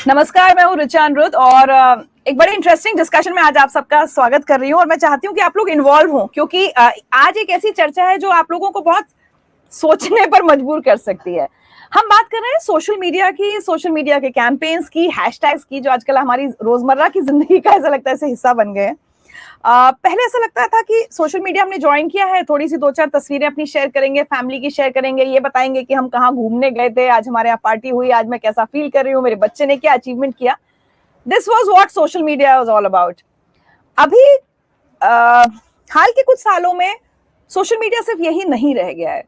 नमस्कार, मैं हूँ ऋचा अनिरुद्ध और एक बड़े इंटरेस्टिंग डिस्कशन में आज आप सबका स्वागत कर रही हूँ और मैं चाहती हूँ कि आप लोग इन्वॉल्व हों क्योंकि आज एक ऐसी चर्चा है जो आप लोगों को बहुत सोचने पर मजबूर कर सकती है। हम बात कर रहे हैं सोशल मीडिया की, सोशल मीडिया के कैंपेन्स की, हैशटैग्स की, जो आजकल हमारी रोजमर्रा की जिंदगी का ऐसा लगता है ऐसे हिस्सा बन गए हैं। पहले ऐसा लगता था कि सोशल मीडिया हमने ज्वाइन किया है, थोड़ी सी 2-4 तस्वीरें अपनी शेयर करेंगे, फैमिली की शेयर करेंगे, ये बताएंगे कि हम कहाँ घूमने गए थे, आज हमारे यहाँ पार्टी हुई, आज मैं कैसा फील कर रही हूँ, मेरे बच्चे ने क्या अचीवमेंट किया। This was what social media was all about. अभी हाल के कुछ सालों में सोशल मीडिया सिर्फ यही नहीं रह गया है।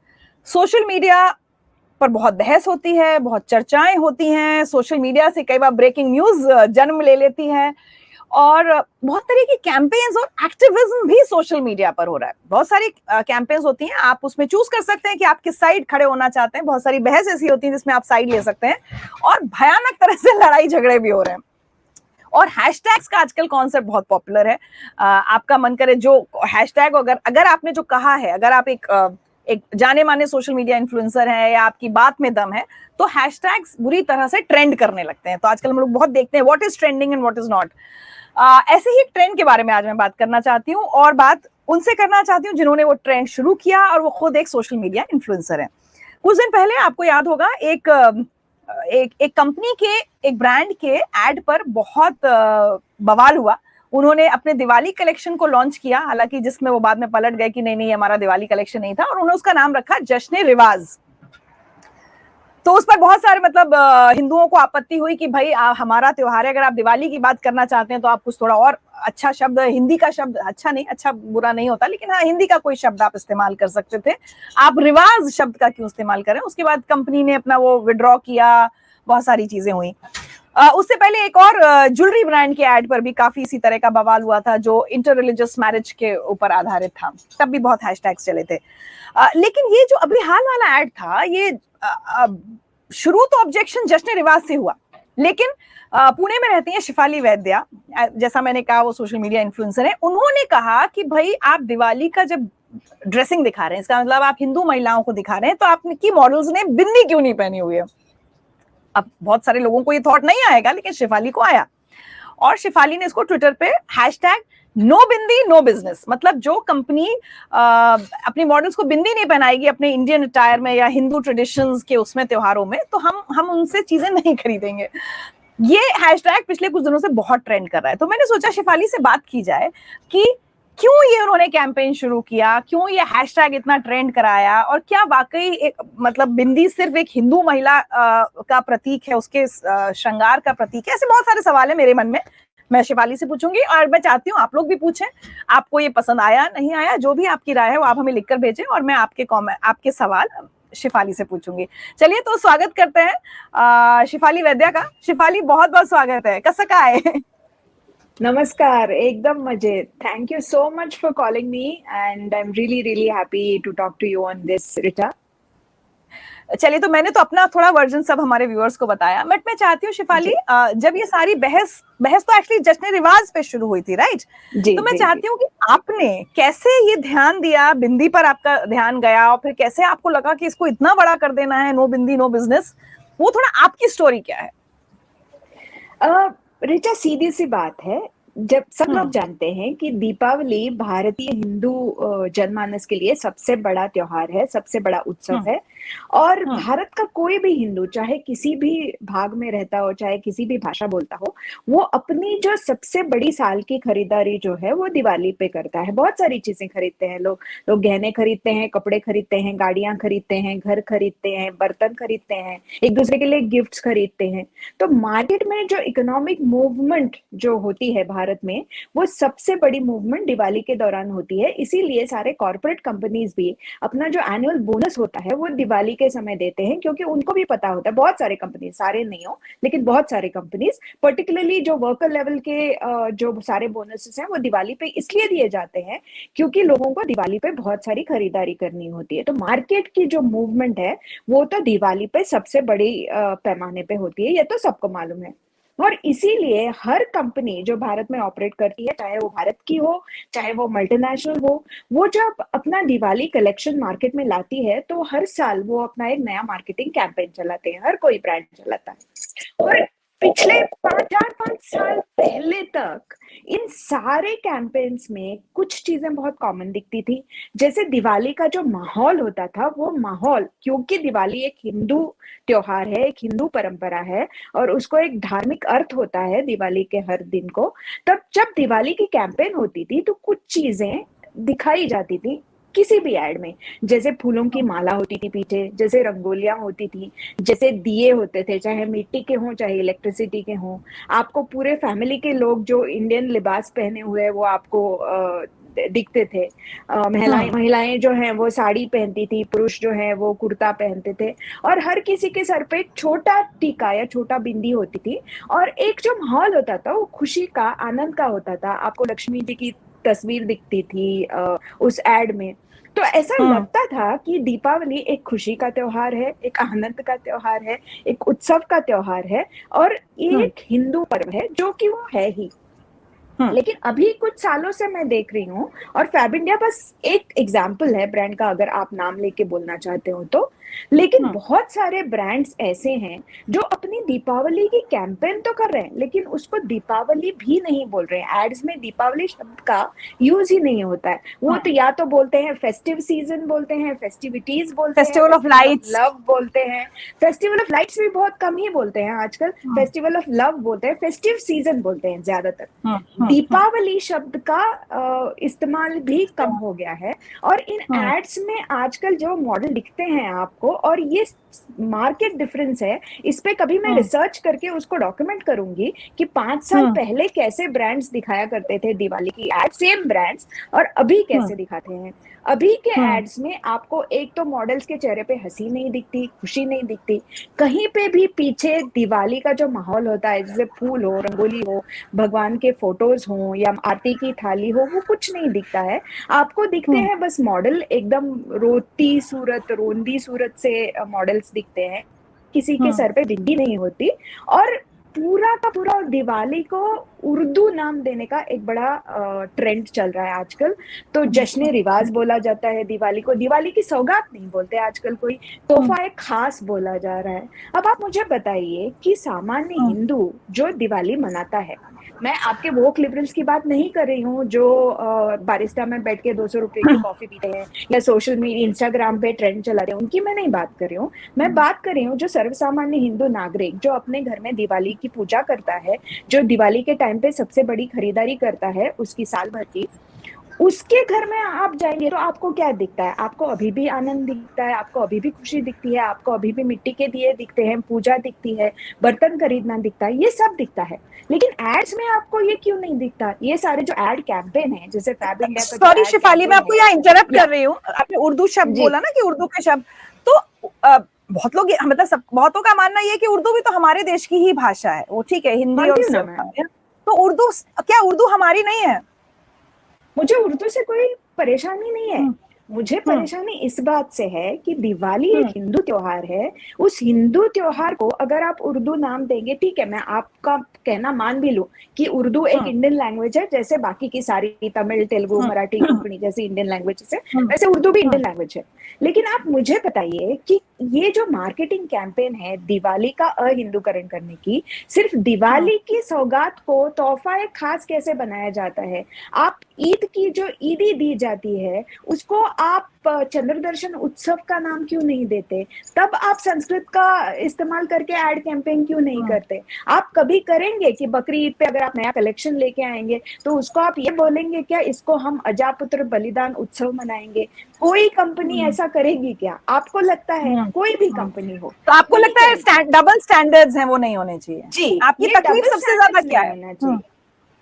सोशल मीडिया पर बहुत बहस होती है, बहुत चर्चाएं होती हैं, सोशल मीडिया से कई बार ब्रेकिंग न्यूज जन्म ले लेती है और बहुत तरह की कैंपेन्स और एक्टिविज्म भी सोशल मीडिया पर हो रहा है। बहुत सारी कैंपेन्स होती हैं, आप उसमें चूज कर सकते हैं कि आप किस साइड खड़े होना चाहते हैं। बहुत सारी बहस ऐसी होती है जिसमें आप साइड ले सकते हैं और भयानक तरह से लड़ाई झगड़े भी हो रहे हैं। और हैशटैग्स का आजकल कॉन्सेप्ट बहुत पॉपुलर है। आपका मन करे जो हैशटैग अगर आपने जो कहा है, अगर आप एक जाने माने सोशल मीडिया इन्फ्लुएंसर है या आपकी बात में दम है, तो हैशटैग्स बुरी तरह से ट्रेंड करने लगते हैं। तो आजकल हम लोग बहुत देखते हैं what is trending and what is not. ऐसे ही एक ट्रेंड के बारे में आज मैं बात करना चाहती हूँ और बात उनसे करना चाहती हूँ जिन्होंने वो ट्रेंड शुरू किया और वो खुद एक सोशल मीडिया इन्फ्लुएंसर है। कुछ दिन पहले आपको याद होगा एक कंपनी के, एक ब्रांड के एड पर बहुत बवाल हुआ। उन्होंने अपने दिवाली कलेक्शन को लॉन्च किया, हालांकि जिसमें वो बाद में पलट गए कि नहीं हमारा दिवाली कलेक्शन नहीं था, और उन्होंने उसका नाम रखा जश्न रिवाज। तो उस पर बहुत सारे हिंदुओं को आपत्ति हुई कि भाई हमारा त्योहार है, अगर आप दिवाली की बात करना चाहते हैं तो आप कुछ थोड़ा और अच्छा शब्द, हिंदी का शब्द, अच्छा बुरा नहीं होता, लेकिन हाँ हिंदी का कोई शब्द आप इस्तेमाल कर सकते थे, आप रिवाज शब्द का क्यों इस्तेमाल करें। उसके बाद कंपनी ने अपना वो विड्रॉ किया, बहुत सारी चीजें हुई। उससे पहले एक और ज्वेलरी ब्रांड के एड पर भी काफी इसी तरह का बवाल हुआ था जो इंटर रिलीजियस मैरिज के ऊपर आधारित था, तब भी बहुत हैशटैग्स चले थे। लेकिन ये जो अभी हाल वाला एड था, ये शुरू तो ऑब्जेक्शन जश्न रिवाज से हुआ, लेकिन पुणे में रहती हैं शिफाली वैद्या, जैसा मैंने कहा वो सोशल मीडिया इन्फ्लुएंसर है। उन्होंने कहा कि भाई आप दिवाली का जब ड्रेसिंग दिखा रहे हैं, इसका मतलब आप हिंदू महिलाओं को दिखा रहे हैं, तो आपकी मॉडल्स ने बिंदी क्यों नहीं पहनी हुई है। अब बहुत सारे लोगों को ये थॉट नहीं आएगा, लेकिन शिफाली को आया और शिफाली ने इसको ट्विटर पे हैशटैग नो बिंदी नो बिजनेस, मतलब जो कंपनी अपनी मॉडल्स को बिंदी नहीं पहनाएगी अपने इंडियन अटायर में या हिंदू ट्रेडिशंस के उसमें त्योहारों में, तो हम उनसे चीजें नहीं खरीदेंगे। ये हैशटैग पिछले कुछ दिनों से बहुत ट्रेंड कर रहा है। तो मैंने सोचा शिफाली से बात की जाए कि क्यों ये उन्होंने कैंपेन शुरू किया, क्यों ये हैशटैग इतना ट्रेंड कराया, और क्या वाकई एक बिंदी सिर्फ एक हिंदू महिला का प्रतीक है, उसके श्रृंगार का प्रतीक है। ऐसे बहुत सारे सवाल है मेरे मन में, मैं शिफाली से पूछूंगी और मैं चाहती हूँ आप लोग भी पूछें, आपको ये पसंद आया नहीं आया, जो भी आपकी राय है वो आप हमें लिखकर भेजें और मैं आपके सवाल शिफाली से पूछूंगी। चलिए तो स्वागत करते हैं शिफाली वैद्या का। शिफाली बहुत बहुत स्वागत है, कसं काय? नमस्कार, एकदम मजे। Thank you so much for calling me and I'm really happy to talk to you on this, Rita. चलिए, तो मैंने तो अपना थोड़ा वर्जन सब हमारे व्यूअर्स को बताया, बट मैं चाहती हूँ शिफाली, जब ये सारी बहस तो एक्चुअली जश्न रिवाज पे शुरू हुई थी, राइट? तो मैं चाहती हूँ कि आपने कैसे ये ध्यान दिया, बिंदी पर आपका ध्यान गया और फिर कैसे आपको लगा कि इसको इतना बड़ा कर देना है, नो बिंदी नो बिजनेस, वो थोड़ा आपकी स्टोरी क्या है? रिचा, सीधी सी बात है, जब सब लोग जानते हैं कि दीपावली भारतीय हिंदू जनमानस के लिए सबसे बड़ा त्योहार है, सबसे बड़ा उत्सव है। और भारत का कोई भी हिंदू, चाहे किसी भी भाग में रहता हो, चाहे किसी भी भाषा बोलता हो, वो अपनी जो सबसे बड़ी साल की खरीदारी जो है वो दिवाली पे करता है। बहुत सारी चीजें खरीदते हैं लोग गहने खरीदते हैं, कपड़े खरीदते हैं, गाड़ियां खरीदते हैं, घर खरीदते हैं, बर्तन खरीदते हैं, एक दूसरे के लिए गिफ्ट्स खरीदते हैं। तो मार्केट में जो इकोनॉमिक मूवमेंट जो होती है भारत में, वो सबसे बड़ी मूवमेंट दिवाली के दौरान होती है। इसीलिए सारे कॉर्पोरेट कंपनीज भी अपना जो एनुअल बोनस होता है वो दिवाली के समय देते हैं, क्योंकि उनको भी पता होता है, बहुत सारे कंपनीज, सारे नहीं हो लेकिन बहुत सारे कंपनीज, पर्टिकुलरली जो वर्कर लेवल के जो सारे बोनसेस हैं वो दिवाली पे इसलिए दिए जाते हैं क्योंकि लोगों को दिवाली पे बहुत सारी खरीदारी करनी होती है। तो मार्केट की जो मूवमेंट है वो तो दिवाली पे सबसे बड़ी पैमाने पे होती है, ये तो सबको मालूम है। और इसीलिए हर कंपनी जो भारत में ऑपरेट करती है, चाहे वो भारत की हो चाहे वो मल्टीनेशनल हो, वो जब अपना दिवाली कलेक्शन मार्केट में लाती है तो हर साल वो अपना एक नया मार्केटिंग कैंपेन चलाते हैं, हर कोई ब्रांड चलाता है। और पिछले 4-5 साल पहले तक इन सारे कैंपेन्स में कुछ चीजें बहुत कॉमन दिखती थी। जैसे दिवाली का जो माहौल होता था, वो माहौल, क्योंकि दिवाली एक हिंदू त्योहार है, एक हिंदू परंपरा है और उसको एक धार्मिक अर्थ होता है दिवाली के हर दिन को। तब जब दिवाली की कैंपेन होती थी तो कुछ चीजें दिखाई जाती थी किसी भी एड में। जैसे फूलों की माला होती थी पीछे, जैसे रंगोलियां होती थी, जैसे दिए होते थे, चाहे मिट्टी के हों चाहे इलेक्ट्रिसिटी के हों। आपको पूरे फैमिली के लोग जो इंडियन लिबास पहने हुए वो आपको दिखते थे। महिलाएं जो हैं वो साड़ी पहनती थी, पुरुष जो है वो कुर्ता पहनते थे और हर किसी के सर पे एक छोटा टीका या छोटा बिंदी होती थी। और एक जो माहौल होता था वो खुशी का, आनंद का होता था। आपको लक्ष्मी जी की तस्वीर दिखती थी उस एड में। तो ऐसा लगता था कि दीपावली एक खुशी का त्योहार है, एक आनंद का त्योहार है, एक उत्सव का त्योहार है और एक हिंदू पर्व है, जो कि वो है ही। लेकिन अभी कुछ सालों से मैं देख रही हूँ, और फैब इंडिया बस एक एग्जाम्पल है ब्रांड का, अगर आप नाम लेके बोलना चाहते हो तो। लेकिन बहुत सारे ब्रांड्स ऐसे हैं जो अपनी दीपावली की कैंपेन तो कर रहे हैं लेकिन उसको दीपावली भी नहीं बोल रहे हैं। एड्स में दीपावली शब्द का यूज ही नहीं होता है। वो तो या तो बोलते हैं फेस्टिव सीजन, बोलते हैं फेस्टिविटीज, बोलते हैं फेस्टिवल ऑफ लाइट्स, लव बोलते हैं। फेस्टिवल ऑफ लाइट्स भी बहुत कम ही बोलते हैं आजकल। फेस्टिवल ऑफ लव बोलते हैं, फेस्टिव सीजन बोलते हैं ज्यादातर। दीपावली शब्द का इस्तेमाल भी कम हो गया है। और इन एड्स में आजकल जो मॉडल दिखते हैं आपको, और ये मार्केट डिफरेंस है, इस पे कभी मैं रिसर्च करके उसको डॉक्यूमेंट करूंगी कि 5 साल पहले कैसे ब्रांड्स दिखाया करते थे दिवाली की एड, सेम ब्रांड्स, और अभी कैसे दिखाते हैं। अभी के एड्स में आपको एक तो मॉडल्स के चेहरे पे हंसी नहीं दिखती, खुशी नहीं दिखती, कहीं पे भी पीछे दिवाली का जो माहौल होता है, जैसे फूल हो, रंगोली हो, भगवान के फोटोज हो या आरती की थाली हो, वो कुछ नहीं दिखता है। आपको दिखते हैं बस मॉडल एकदम रोंदी सूरत से मॉडल्स दिखते हैं, किसी के सर पे बिंदी नहीं होती। और पूरा का पूरा दिवाली को उर्दू नाम देने का एक बड़ा ट्रेंड चल रहा है आजकल। तो जश्न रिवाज बोला जाता है दिवाली को, दिवाली की सौगात नहीं बोलते आजकल कोई, तोहफा एक खास बोला जा रहा है। अब आप मुझे बताइए कि सामान्य हिंदू जो दिवाली मनाता है, मैं आपके वोक लिबरल्स की बात नहीं कर रही हूँ जो बारिस्टा में बैठ के 200 रुपए की कॉफी पीते हैं या सोशल मीडिया इंस्टाग्राम पे ट्रेंड चलाते हैं, उनकी मैं नहीं बात कर रही हूँ। मैं बात कर रही हूँ जो सर्वसामान्य हिंदू नागरिक जो अपने घर में दिवाली की पूजा करता है, जो दिवाली के टाइम पे सबसे बड़ी खरीदारी करता है उसकी साल भर की, उसके घर में आप जाएंगे तो आपको क्या दिखता है? आपको अभी भी आनंद दिखता है, आपको अभी भी खुशी दिखती है, आपको अभी भी मिट्टी के दिए दिखते हैं, पूजा दिखती है, बर्तन खरीदना दिखता है, ये सब दिखता है। लेकिन एड्स में आपको ये क्यों नहीं दिखता? ये सारे जो एड कैंपेन है, जैसे फैब इंडिया का, सॉरी शिफाली, मैं आपको यहाँ इंटरप्ट कर रही हूँ। आपने उर्दू शब्द बोला ना कि उर्दू के शब्द, तो बहुत लोग, मतलब सब, बहुतों का मानना ये है कि उर्दू भी तो हमारे देश की ही भाषा है। वो ठीक है, हिंदी और सब, तो उर्दू, क्या उर्दू हमारी नहीं है? मुझे उर्दू से कोई परेशानी नहीं है। मुझे परेशानी इस बात से है कि दिवाली एक हिंदू त्योहार है। उस हिंदू त्योहार को अगर आप उर्दू नाम देंगे, ठीक है, मैं आपका कहना मान भी लूं कि उर्दू एक इंडियन लैंग्वेज है, जैसे बाकी की सारी तमिल, तेलुगु, मराठी, कोंकणी जैसी इंडियन लैंग्वेजेस है, वैसे उर्दू भी इंडियन लैंग्वेज है। लेकिन आप मुझे बताइए कि ये जो मार्केटिंग कैंपेन है दिवाली का अहिंदूकरण करने की, सिर्फ दिवाली की सौगात को तोहफा एक खास कैसे बनाया जाता है? आप ईद की जो ईदी दी जाती है उसको आप चंद्र दर्शन उत्सव का नाम क्यों नहीं देते? तब आप संस्कृत का इस्तेमाल करके एड कैंपेन क्यों नहीं करते? आप कभी करेंगे कि बकरी ईद पे अगर आप नया कलेक्शन लेके आएंगे तो उसको आप ये बोलेंगे क्या, इसको हम अजापुत्र बलिदान उत्सव मनाएंगे? कोई कंपनी ऐसा करेगी क्या? आपको लगता है? कोई भी कंपनी हो, तो आपको लगता है डबल स्टैंडर्ड्स हैं, वो नहीं होने चाहिए? जी, आपकी तकलीफ सबसे ज्यादा क्या है?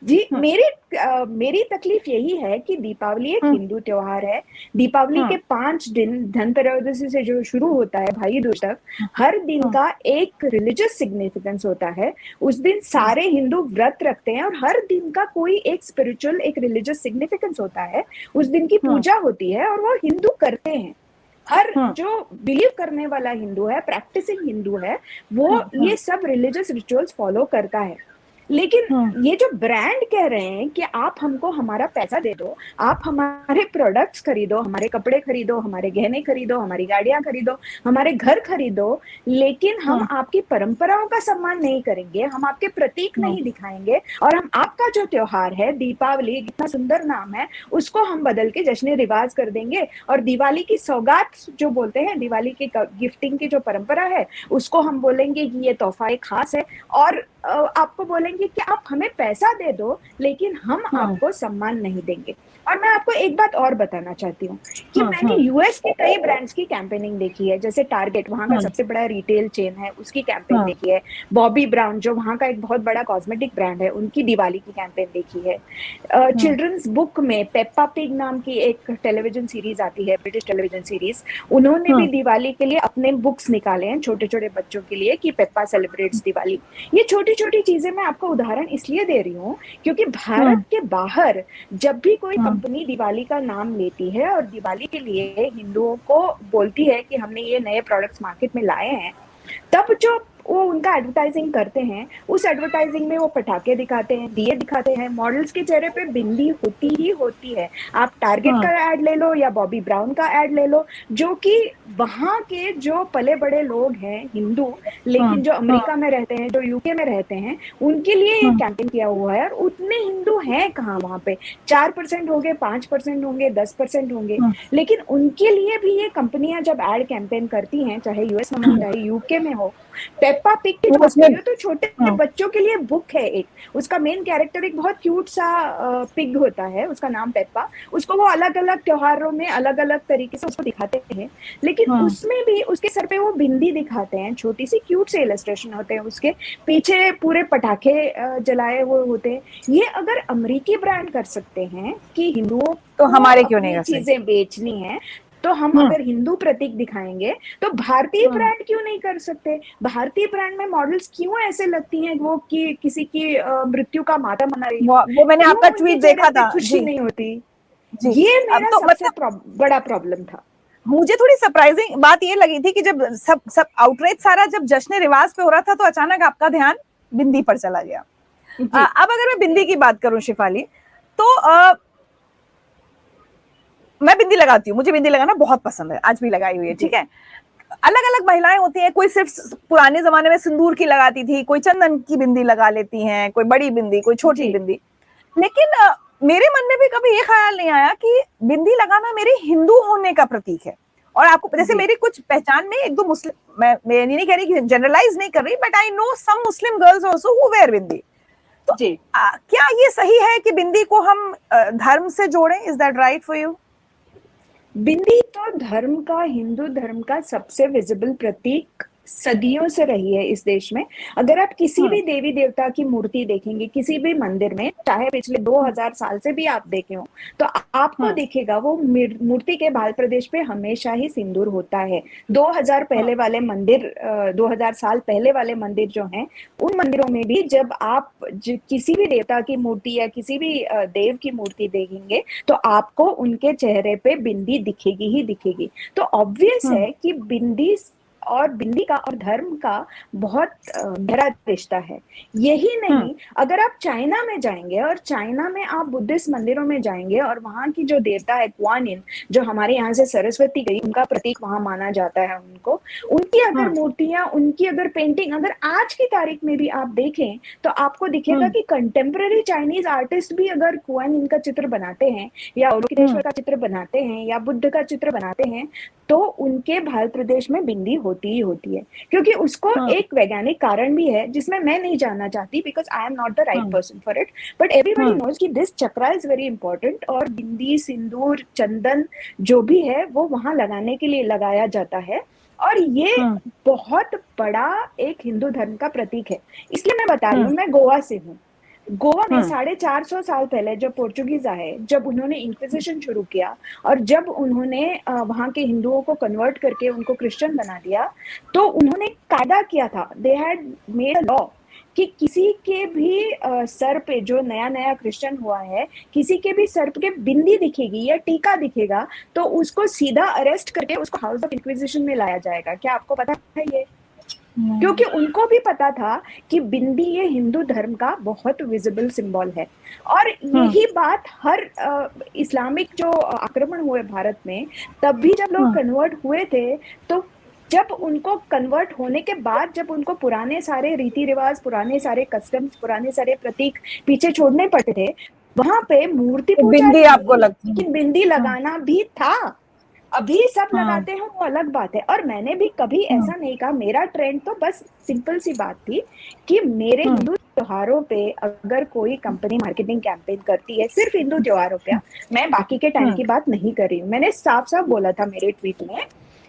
जी, मेरी तकलीफ यही है कि दीपावली एक हिंदू त्योहार है। दीपावली के 5 दिन, धनतेरस से जो शुरू होता है भाई दूज तक, हर दिन का एक रिलीजियस सिग्निफिकेंस होता है। उस दिन सारे हिंदू व्रत रखते हैं और हर दिन का कोई एक स्पिरिचुअल, एक रिलीजियस सिग्निफिकेंस होता है। उस दिन की पूजा होती है और वो हिंदू करते हैं। हर जो बिलीव करने वाला हिंदू है, प्रैक्टिसिंग हिंदू है, वो ये सब रिलीजियस रिचुअल्स फॉलो करता है। लेकिन ये जो ब्रांड कह रहे हैं कि आप हमको हमारा पैसा दे दो, आप हमारे प्रोडक्ट्स खरीदो, हमारे कपड़े खरीदो, हमारे गहने खरीदो, हमारी गाड़ियां खरीदो, हमारे घर खरीदो, लेकिन हम आपकी परंपराओं का सम्मान नहीं करेंगे, हम आपके प्रतीक नहीं दिखाएंगे, और हम आपका जो त्योहार है दीपावली, इतना सुंदर नाम है, उसको हम बदल के जश्न रिवाज कर देंगे, और दिवाली की सौगात जो बोलते हैं, दिवाली की गिफ्टिंग की जो परंपरा है, उसको हम बोलेंगे कि ये तोहफा एक खास है, और आपको बोलेंगे कि आप हमें पैसा दे दो, लेकिन हम आपको सम्मान नहीं देंगे। और मैं आपको एक बात और बताना चाहती हूँ कि मैंने यूएस के कई ब्रांड्स की कैंपेनिंग देखी है, जैसे टारगेट, वहां का सबसे बड़ा रिटेल चेन है, उसकी कैंपेन देखी है। बॉबी ब्राउन जो वहां का एक बहुत बड़ा कॉस्मेटिक ब्रांड है, उनकी दिवाली की कैंपेन देखी है। चिल्ड्रंस बुक में पेप्पा पिग नाम की एक टेलीविजन सीरीज आती है, ब्रिटिश टेलीविजन सीरीज, उन्होंने भी दिवाली के लिए अपने बुक्स निकाले हैं छोटे छोटे बच्चों के लिए कि पेप्पा सेलिब्रेट्स दिवाली। ये छोटी छोटी चीजें मैं आपको उदाहरण इसलिए दे रही हूँ क्योंकि भारत के बाहर जब भी कोई कंपनी दिवाली का नाम लेती है और दिवाली के लिए हिंदुओं को बोलती है कि हमने ये नए प्रोडक्ट्स मार्केट में लाए हैं, तब जो वो उनका एडवर्टाइजिंग करते हैं, उस एडवर्टाइजिंग में वो पटाखे दिखाते हैं, दिए दिखाते हैं, मॉडल्स के चेहरे पे बिंदी होती ही होती है। आप टारगेट का ऐड ले लो या बॉबी ब्राउन का ऐड ले लो, जो कि वहां के जो पले बड़े लोग हैं हिंदू, लेकिन जो अमेरिका में रहते हैं, जो यूके में रहते हैं, उनके लिए ये कैंपेन किया हुआ है। और उतने हिंदू हैं कहाँ वहां पे, 4% होंगे, 5% होंगे, 10% होंगे, लेकिन उनके लिए भी ये कंपनियां जब एड कैंपेन करती हैं, चाहे यूएस में हो चाहे यूके में हो, पेप्पा पिग की बात करिए तो छोटे बच्चों के लिए बुक है एक, उसका मेन कैरेक्टर एक बहुत क्यूट सा पिग होता है, उसका नाम पेप्पा, उसको वो अलग अलग त्योहारों में अलग अलग तरीके से उसको दिखाते हैं, लेकिन उसमें भी उसके सर पे वो बिंदी दिखाते हैं, छोटी सी क्यूट से इलस्ट्रेशन होते हैं, उसके पीछे पूरे पटाखे जलाए हुए होते हैं। ये अगर अमेरिकी ब्रांड कर सकते हैं कि हिंदुओं तो हमारे क्यों नहीं अपनी कर सकते? चीजें बेचनी है, तो हम अगर हिंदू प्रतीक दिखाएंगे तो भारतीय ब्रांड क्यों नहीं कर सकते? भारतीय ब्रांड में मॉडल्स क्यों ऐसे लगती हैं वो कि किसी की मृत्यु का मातम मना रही हो? वो मैंने क्यों आपका उनके ट्वीट चेहरे देखा पे था खुशी जी नहीं होती? जी। ये अब मेरा तो सबसे मतलब बड़ा प्रॉब्लम था। मुझे थोड़ी सरप्राइजिंग बात ये लगी थी कि जब सब आउटरीच सारा जब जश्न रिवाज पे हो रहा था तो अचानक आपका ध्यान बिंदी पर चला गया। अब अगर मैं बिंदी की बात करूं शिफाली, तो मैं बिंदी लगाती हूँ, मुझे बिंदी लगाना बहुत पसंद है, आज भी लगाई हुई है, ठीक है। अलग अलग महिलाएं होती हैं, कोई सिर्फ पुराने जमाने में सिंदूर की लगाती थी, कोई चंदन की बिंदी लगा लेती हैं, कोई बड़ी बिंदी, कोई छोटी बिंदी, लेकिन मेरे मन में भी कभी ये ख्याल नहीं आया कि बिंदी लगाना मेरे हिंदू होने का प्रतीक है। और आपको जैसे मेरी कुछ पहचान में एक दो मुस्लिम, मैं नहीं कह रही कि जनरलाइज नहीं कर रही, but I know some Muslim girls also who wear bindi. तो क्या ये सही है कि बिंदी को हम धर्म से जोड़ें? Is that right for you? Bindi तो धर्म का, हिंदू धर्म का सबसे विजिबल प्रतीक सदियों से रही है इस देश में। अगर आप किसी भी देवी देवता की मूर्ति देखेंगे किसी भी मंदिर में, चाहे पिछले 2000 साल से भी आप देखे हो, तो आपको दिखेगा वो मूर्ति के बाल प्रदेश पे हमेशा ही सिंदूर होता है। 2000 पहले वाले मंदिर, 2000 साल पहले वाले मंदिर जो हैं, उन मंदिरों में भी जब आप किसी भी देवता की मूर्ति या किसी भी देव की मूर्ति देखेंगे तो आपको उनके चेहरे पे बिंदी दिखेगी ही दिखेगी। तो ऑब्वियस है कि बिंदी और बिंदी का और धर्म का बहुत गहरा रिश्ता है। यही नहीं, अगर आप चाइना में जाएंगे और चाइना में आप बुद्धिस्ट मंदिरों में जाएंगे और वहां की जो देवता है क्वान इन, जो हमारे यहाँ से सरस्वती गई, उनका प्रतीक वहां माना जाता है उनको, उनकी अगर मूर्तियां, उनकी अगर पेंटिंग अगर आज की तारीख में भी आप देखें तो आपको दिखेगा कि कंटेम्प्रेरी चाइनीज आर्टिस्ट भी अगर क्वान इन का चित्र बनाते हैं या अवलोकितेश्वर का चित्र बनाते हैं या बुद्ध का चित्र बनाते हैं तो उनके भारत प्रदेश में बिंदी होती ही होती है। क्योंकि उसको एक वैज्ञानिक कारण भी है जिसमें मैं नहीं जानना चाहती, because I am not the right person for it, but everybody knows कि this chakra is very important, और बिंदी, सिंदूर, चंदन जो भी है वो वहां लगाने के लिए लगाया जाता है, और ये बहुत बड़ा एक हिंदू धर्म का प्रतीक है। इसलिए मैं बता रही हूँ, मैं गोवा से हूँ। गोवा में 450 साल पहले जब पोर्चुगीज आए, जब उन्होंने इंक्विजिशन शुरू किया और जब उन्होंने वहां के हिंदुओं को कन्वर्ट करके उनको क्रिश्चियन बना दिया, तो उन्होंने कायदा किया था, they had made a law कि किसी के भी सर पे, जो नया नया क्रिश्चियन हुआ है, किसी के भी सर पे बिंदी दिखेगी या टीका दिखेगा तो उसको सीधा अरेस्ट करके उसको हाउस ऑफ इंक्विजिशन में लाया जाएगा। क्या आपको पता है ये? क्योंकि उनको भी पता था कि बिंदी ये हिंदू धर्म का बहुत विजिबल सिंबल है। और यही बात हर इस्लामिक जो आक्रमण हुए भारत में, तब भी जब लोग कन्वर्ट हुए थे, तो जब उनको कन्वर्ट होने के बाद जब उनको पुराने सारे रीति रिवाज, पुराने सारे कस्टम्स, पुराने सारे प्रतीक पीछे छोड़ने पड़ते थे, वहां पे मूर्ति पूजा बिंदी आपको लगती है? लेकिन बिंदी लगाना भी था। अभी सब लगाते हैं वो अलग बात है। और मैंने भी कभी ऐसा नहीं कहा, मेरा ट्रेंड तो बस सिंपल सी बात थी कि मेरे हिंदू त्योहारों पे अगर कोई कंपनी मार्केटिंग कैंपेन करती है सिर्फ हिंदू त्योहारों पे, मैं बाकी के टाइम की बात नहीं कर रही हूँ। मैंने साफ साफ बोला था मेरे ट्वीट में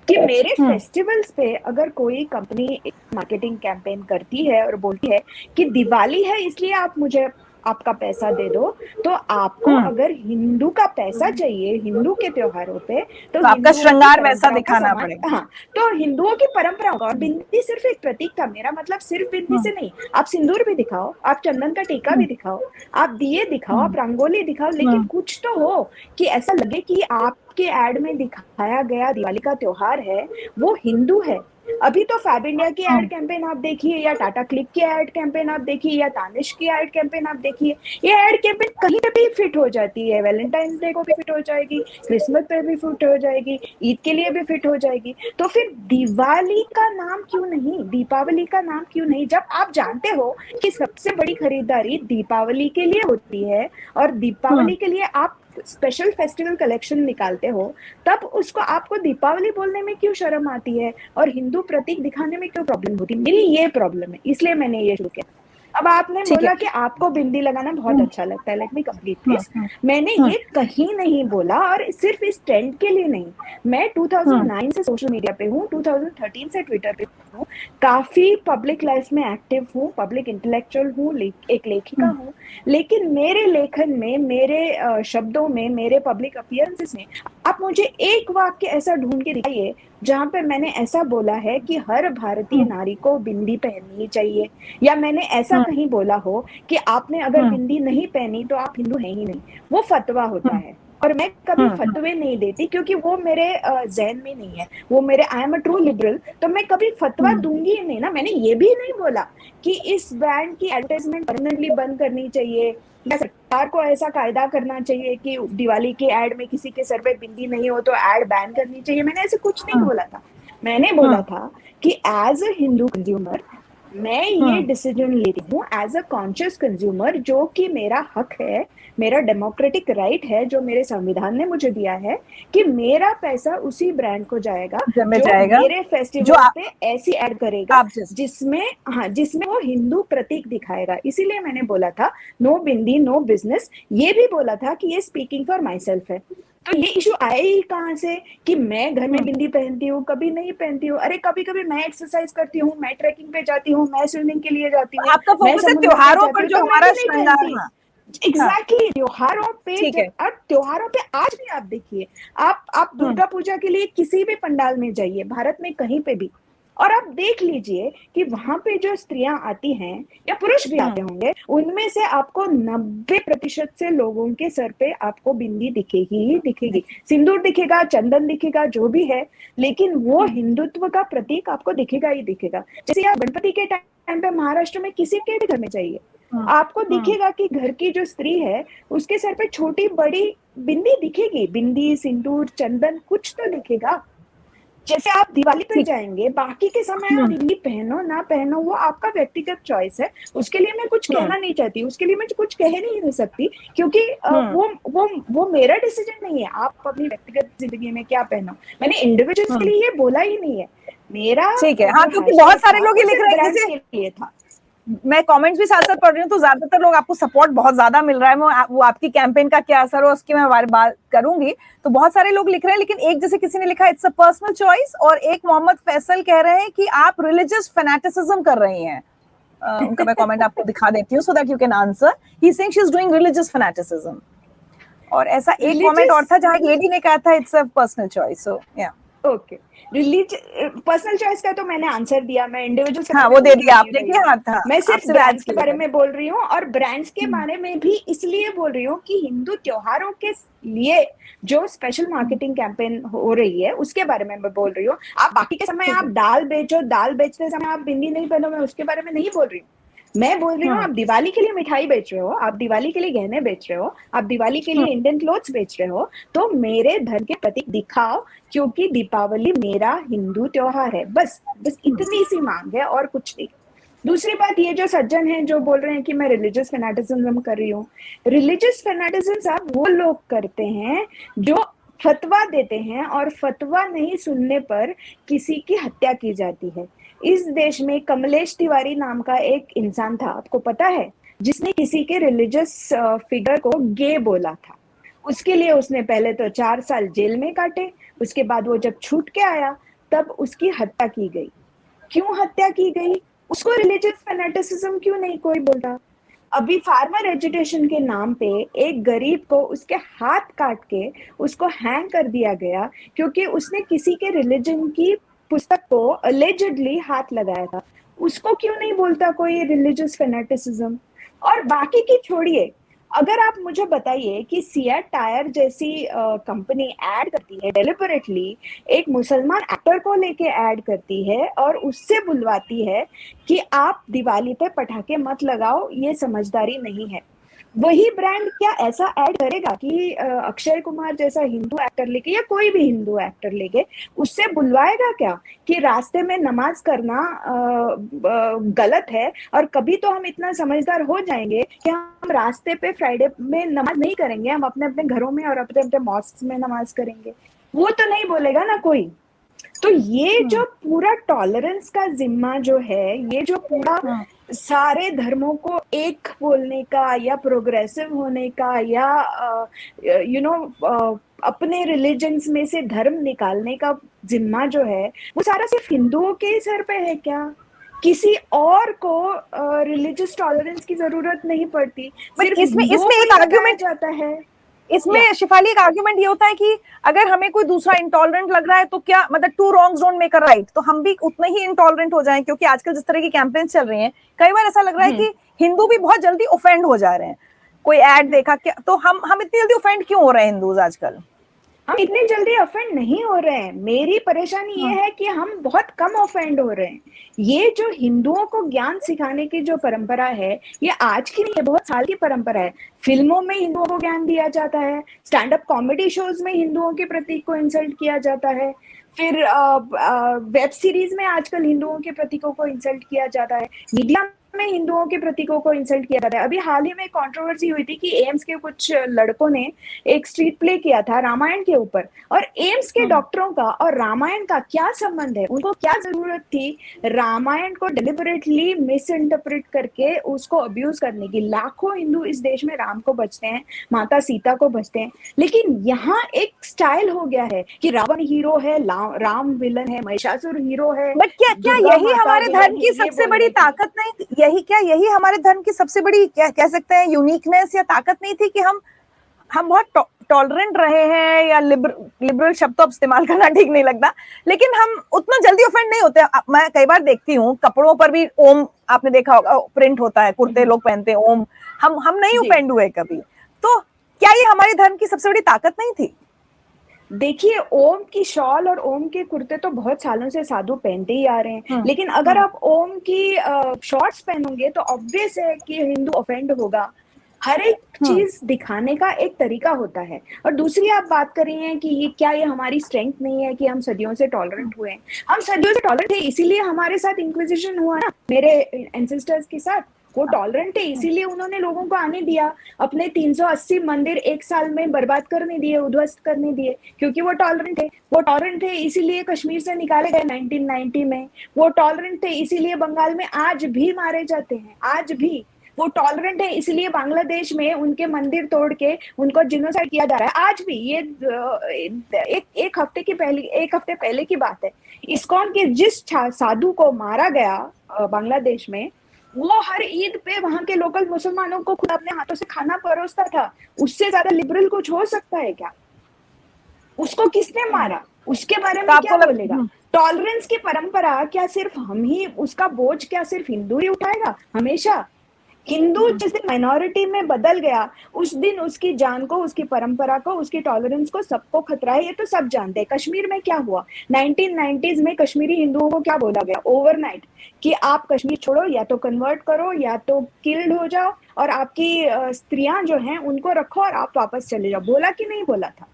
कि मेरे फेस्टिवल्स पे अगर कोई कंपनी मार्केटिंग कैंपेन करती है और बोलती है कि दिवाली है इसलिए आप मुझे आपका पैसा दे दो, तो आपको अगर हिंदू का पैसा चाहिए हिंदू के त्योहारों पे, तो आपका श्रृंगार वैसा दिखाना पड़ेगा। हाँ, तो हिंदुओं की परंपरा होगा। और बिंदी सिर्फ एक प्रतीक था। मेरा मतलब सिर्फ बिंदी से नहीं, आप सिंदूर भी दिखाओ, आप चंदन का टीका भी दिखाओ, आप दिए दिखाओ, आप रंगोली दिखाओ, लेकिन कुछ तो हो कि ऐसा लगे कि आपके एड में दिखाया गया दिवाली का त्योहार है वो हिंदू है। अभी तो फैब इंडिया की एड कैंपेन आप देखिए, या टाटा क्लिक की एड कैंपेन आप देखिए, या तानिश की एड कैंपेन आप देखिए, ये एड कैंपेन कहीं पे भी फिट हो जाती है। वैलेंटाइंस डे को भी फिट हो जाएगी, क्रिसमस पे भी फिट हो जाएगी, ईद के लिए भी फिट हो जाएगी। तो फिर दिवाली का नाम क्यों नहीं, दीपावली का नाम क्यों नहीं, जब आप जानते हो कि सबसे बड़ी खरीदारी दीपावली के लिए होती है और दीपावली के लिए आप स्पेशल फेस्टिवल कलेक्शन निकालते हो, तब उसको आपको दीपावली बोलने में क्यों शर्म आती है और हिंदू प्रतीक दिखाने में क्यों प्रॉब्लम होती है? मेरी ये प्रॉब्लम है, इसलिए मैंने ये शुरू किया। अब आपने बोला कि आपको बिंदी लगाना बहुत अच्छा लगता है, लेट मी कंप्लीट दिस। मैंने ये कहीं नहीं बोला, और सिर्फ इस ट्रेंड के लिए नहीं। मैं 2009 से सोशल मीडिया पे हूँ, 2013 से ट्विटर पे हूँ, काफी पब्लिक लाइफ में एक्टिव हूँ, पब्लिक इंटेलेक्चुअल हूँ, एक लेखिका हूँ। लेकिन मेरे लेखन में, मेरे शब्दों में, मेरे पब्लिक अपीयरेंसेस में आप मुझे एक वाक्य ऐसा ढूंढ के दिखाइए जहां पे मैंने ऐसा बोला है कि हर भारतीय नारी को बिंदी पहननी चाहिए, या मैंने ऐसा कहीं बोला हो कि आपने अगर बिंदी नहीं पहनी तो आप हिंदू हैं ही नहीं। वो फतवा होता है, और मैं कभी फतवे नहीं देती, क्योंकि वो मेरे जहन में नहीं है। वो मेरे, I am a true liberal, तो मैं कभी फतवा दूंगी नहीं ना। मैंने ये भी नहीं बोला कि इस ब्रांड की एडवर्टाइजमेंट परमानेंटली बंद करनी चाहिए, या सरकार को ऐसा कायदा करना चाहिए कि दिवाली के एड में किसी के सर पे बिंदी नहीं हो तो एड बैन करनी चाहिए। मैंने ऐसे कुछ नहीं बोला था। मैंने बोला था कि एज अ हिंदू कंज्यूमर मैं ये डिसीजन लेती हूँ, एज अ कॉन्शियस कंज्यूमर, जो कि मेरा हक है, मेरा डेमोक्रेटिक राइट है जो मेरे संविधान ने मुझे दिया है, कि मेरा पैसा उसी ब्रांड को जाएगा जो मेरे फेस्टिवल पे ऐसी ऐड करेगा जिसमें, हाँ, जिसमें वो हिंदू प्रतीक दिखाएगा। इसीलिए मैंने बोला था नो बिंदी नो बिजनेस। ये भी बोला था कि ये स्पीकिंग फॉर माई सेल्फ है। तो ये इशू आए ही कहाँ से कि मैं घर में बिंदी पहनती हूँ, कभी नहीं पहनती हूँ। अरे कभी कभी मैं एक्सरसाइज करती हूँ, मैं ट्रैकिंग पे जाती हूँ, मैं स्विमिंग के लिए जाती हूँ, आपका फोकस है त्योहारों पर, जो हमारा श्रृंगार है। एग्जैक्टली, त्योहारों पे। और त्योहारों पे आज भी आप देखिए, आप दुर्गा पूजा के लिए किसी भी पंडाल में जाइए भारत में कहीं पे भी, और आप देख लीजिए कि वहां पे जो स्त्रियां आती हैं या पुरुष भी आते होंगे, उनमें से आपको 90% से लोगों के सर पे आपको बिंदी दिखेगी ही दिखेगी, सिंदूर दिखेगा, चंदन दिखेगा, जो भी है, लेकिन वो हिंदुत्व का प्रतीक आपको दिखेगा ही दिखेगा। जैसे आप गणपति के टाइम पे महाराष्ट्र में किसी के भी घर में जाइए, आपको दिखेगा कि घर की जो स्त्री है उसके सर पे छोटी बड़ी बिंदी दिखेगी, बिंदी, सिंदूर, चंदन, कुछ तो दिखेगा। जैसे आप दिवाली पे जाएंगे, बाकी के समय आप बिंदी पहनो ना पहनो वो आपका व्यक्तिगत चॉइस है, उसके लिए मैं कुछ कहना नहीं चाहती, उसके लिए मैं कुछ कह नहीं सकती, क्योंकि वो मेरा डिसीजन नहीं है आप अपनी व्यक्तिगत जिंदगी में क्या पहनो। मैंने इंडिविजुअल्स के लिए ये बोला ही नहीं है, मेरा ठीक है। हाँ, क्योंकि बहुत सारे लोग ये लिख रहे हैं, जैसे के लिए था। मैं कमेंट्स भी साथ साथ पढ़ रही हूँ, तो ज्यादातर लोग आपको सपोर्ट बहुत ज्यादा मिल रहा है। वो आपकी कैंपेन का क्या असर हो उसकी मैं बात करूंगी। तो बहुत सारे लोग लिख रहे हैं, लेकिन एक जैसे किसी ने लिखा इट्स अ पर्सनल चॉइस, और एक मोहम्मद फैसल कह रहे हैं कि आप रिलीजियस फैनेटिसिज्म कर रही हैं। उनका मैं कमेंट आपको दिखा देती हूँ so that you can answer. He is saying she is doing religious fanaticism. और ऐसा एक कमेंट और था जहाँ लेडी ने कहा था इट्स अ पर्सनल चॉइस। सो या ओके, रिलीजन पर्सनल चॉइस का तो मैंने आंसर दिया, मैं इंडिविजुअल के हाँ बारे वो में दे बोल दिया नहीं आपने रही कि हूँ। हाँ था, मैं आप सिर्फ सिर्फ एड्स ब्रांड्स के के लिए बारे कर में बोल रही हूँ, और ब्रांड्स के हम्म, बारे में भी इसलिए बोल रही हूँ कि हिंदू त्योहारों के लिए जो स्पेशल मार्केटिंग कैंपेन हो रही है उसके बारे में मैं बोल रही हूँ। आप बाकी के समय ठीक आप है। दाल बेचो, दाल बेचते समय आप बिंदी नहीं पहनो, मैं उसके बारे में नहीं बोल रही हूँ। मैं बोल रही हूँ हम्म आप दिवाली के लिए मिठाई बेच रहे हो, आप दिवाली के लिए गहने बेच रहे हो, आप दिवाली के लिए हम्म इंडियन क्लोथ्स बेच रहे हो, तो मेरे धर्म के प्रतीक दिखाओ, क्योंकि दीपावली मेरा हिंदू त्योहार है। बस बस इतनी सी मांग है और कुछ नहीं। दूसरी बात, ये जो सज्जन हैं जो बोल रहे हैं कि मैं रिलीजियस फेनाटिज्म कर रही हूँ, रिलीजियस फेनाटिज्म साहब वो लोग करते हैं जो फतवा देते हैं, और फतवा नहीं सुनने पर किसी की हत्या की जाती है। इस देश में कमलेश तिवारी नाम का एक इंसान था, आपको पता है, जिसने किसी के रिलीजियस फिगर को गे बोला था। उसके लिए उसने पहले तो 4 साल जेल में काटे, उसके बाद वो जब छूट के आया तब उसकी हत्या की गई। क्यों हत्या की गई? उसको रिलीजियस फैनेटिसिज्म क्यों नहीं कोई बोलता? अभी फार्मर एजुटेशन के नाम पे एक गरीब को उसके हाथ काट के उसको हैंग कर दिया गया, क्योंकि उसने किसी के रिलीजन की पुस्तक को अलेजिडली हाथ लगाया था। उसको क्यों नहीं बोलता कोई रिलीजियस फैनेटिसिज्म? और बाकी की छोड़िए, अगर आप मुझे बताइए कि सियाट टायर जैसी कंपनी ऐड करती है डेलिबरेटली, एक मुसलमान एक्टर को लेके ऐड करती है और उससे बुलवाती है कि आप दिवाली पे पटाखे मत लगाओ, ये समझदारी नहीं है। वही ब्रांड क्या ऐसा ऐड करेगा कि अक्षय कुमार जैसा हिंदू एक्टर लेके या कोई भी हिंदू एक्टर लेके उससे बुलवाएगा क्या कि रास्ते में नमाज करना गलत है? और कभी तो हम इतना समझदार हो जाएंगे कि हम रास्ते पे फ्राइडे में नमाज नहीं करेंगे, हम अपने अपने घरों में और अपने अपने मॉस्क में नमाज करेंगे। वो तो नहीं बोलेगा ना कोई। तो ये जो हम्म पूरा टॉलरेंस का जिम्मा जो है, ये जो पूरा हम्म सारे धर्मों को एक बोलने का या प्रोग्रेसिव होने का या अपने रिलीजन्स में से धर्म निकालने का जिम्मा जो है, वो सारा सिर्फ हिंदुओं के ही सर पे है क्या? किसी और को रिलीजियस टॉलरेंस की जरूरत नहीं पड़ती, बट सिर्फ इसमें हिंदुओं इसमें को एक ही बताया आर्ग्यूमेंट, जाता है। या इसमें शिफाली एक आर्ग्यूमेंट ये होता है कि अगर हमें कोई दूसरा इंटॉलरेंट लग रहा है तो क्या मतलब two wrongs don't make a right, तो हम भी उतने ही इंटॉलरेंट हो जाएं, क्योंकि आजकल जिस तरह की कैंपेन्स चल रही हैं कई बार ऐसा लग रहा है हम्म कि हिंदू भी बहुत जल्दी ऑफेंड हो जा रहे हैं। कोई एड देखा क्या, तो हम इतनी जल्दी ऑफेंड क्यों हो रहे हैं हिंदूज आजकल? हम इतने जल्दी ऑफेंड नहीं हो रहे हैं। मेरी परेशानी ये हाँ है कि हम बहुत कम ऑफेंड हो रहे हैं। ये जो हिंदुओं को ज्ञान सिखाने की जो परंपरा है, ये आज की नहीं है, बहुत साल की परंपरा है। फिल्मों में हिंदुओं को ज्ञान दिया जाता है, स्टैंड अप कॉमेडी शोज में हिंदुओं के प्रतीक को इंसल्ट किया जाता है, फिर वेब सीरीज में आजकल हिंदुओं के प्रतीकों को इंसल्ट किया जाता है, मीडिया में हिंदुओं के प्रतीकों को इंसल्ट किया जाता है। अभी हाल ही में कंट्रोवर्सी हुई थी कि एम्स के कुछ लड़कों ने एक स्ट्रीट प्ले किया था रामायण के ऊपर, और एम्स के डॉक्टरों का और रामायण का क्या संबंध है? उनको क्या जरूरत थी रामायण को डिलिबरेटली मिस इंटरप्रेट करके उसको अब्यूज करने की? लाखों हिंदू इस देश में राम को बचते हैं, माता सीता को बचते हैं, लेकिन यहाँ एक स्टाइल हो गया है कि रावण हीरो है, राम विलन है, महिषासुर हीरो है, बट क्या क्या दुर्गा यही माता हमारे धर्म विलन की है, ये सबसे बड़ी बोलने की। ताकत नहीं थी? यही क्या यही हमारे धर्म की सबसे बड़ी क्या कह सकते हैं यूनिकनेस या ताकत नहीं थी कि हम बहुत टॉलरेंट रहे हैं, या लिबरल शब्द तो अब इस्तेमाल करना ठीक नहीं लगता, लेकिन हम उतना जल्दी ऑफेंड नहीं होते। मैं कई बार देखती हूँ कपड़ों पर भी ओम, आपने देखा होगा प्रिंट होता है, कुर्ते लोग पहनते हैं ओम, हम नहीं जी, ऑफेंड हुए कभी। तो क्या ये हमारे धर्म की सबसे बड़ी ताकत नहीं थी? देखिए, ओम की शॉल और ओम के कुर्ते तो बहुत सालों से साधु पहनते ही आ रहे हैं, लेकिन अगर आप ओम की शॉर्ट्स पहनोगे तो ऑब्वियस है कि हिंदू ऑफेंड होगा। हर एक हम्म चीज दिखाने का एक तरीका होता है। और दूसरी आप बात कर रही हैं कि ये हमारी स्ट्रेंथ नहीं है कि हम सदियों से टॉलरेंट हुए हैं। हम सदियों से टॉलरेंट थे, इसीलिए हमारे साथ इंक्विजिशन हुआ ना, मेरे एंसेस्टर्स के साथ। वो टॉलरेंट थे, इसीलिए उन्होंने लोगों को आने दिया, अपने 380 मंदिर एक साल में बर्बाद करने दिए, उद्ध्वस्त करने दिए, क्योंकि वो टॉलरेंट थे। वो टॉलरेंट थे इसीलिए कश्मीर से निकाले गए 1990 में। वो टॉलरेंट थे इसीलिए बंगाल में आज भी मारे जाते हैं, आज भी। वो टॉलरेंट है इसलिए बांग्लादेश में उनके मंदिर तोड़ के उनको जिनोसाइड किया जा रहा है आज भी। ये एक हफ्ते पहले की बात है। इस्कॉन के जिस साधु को मारा गया बांग्लादेश में, वो हर ईद पे वहां के लोकल मुसलमानों को खुद अपने हाथों से खाना परोसता था। उससे ज्यादा लिबरल कुछ हो सकता है क्या? उसको किसने मारा? उसके बारे तो में आपको क्या बोलेगा? लग टॉलरेंस की परंपरा क्या सिर्फ हम ही, उसका बोझ क्या सिर्फ हिंदू ही उठाएगा हमेशा? हिंदू जिस दिन माइनॉरिटी में बदल गया, उस दिन उसकी जान को, उसकी परंपरा को, उसकी टॉलरेंस को सबको खतरा है, ये तो सब जानते हैं। कश्मीर में क्या हुआ 1990s में? कश्मीरी हिंदुओं को क्या बोला गया ओवरनाइट कि आप कश्मीर छोड़ो, या तो कन्वर्ट करो या तो किल्ड हो जाओ, और आपकी स्त्रियां जो हैं उनको रखो और आप वापस चले जाओ। बोला कि नहीं बोला था?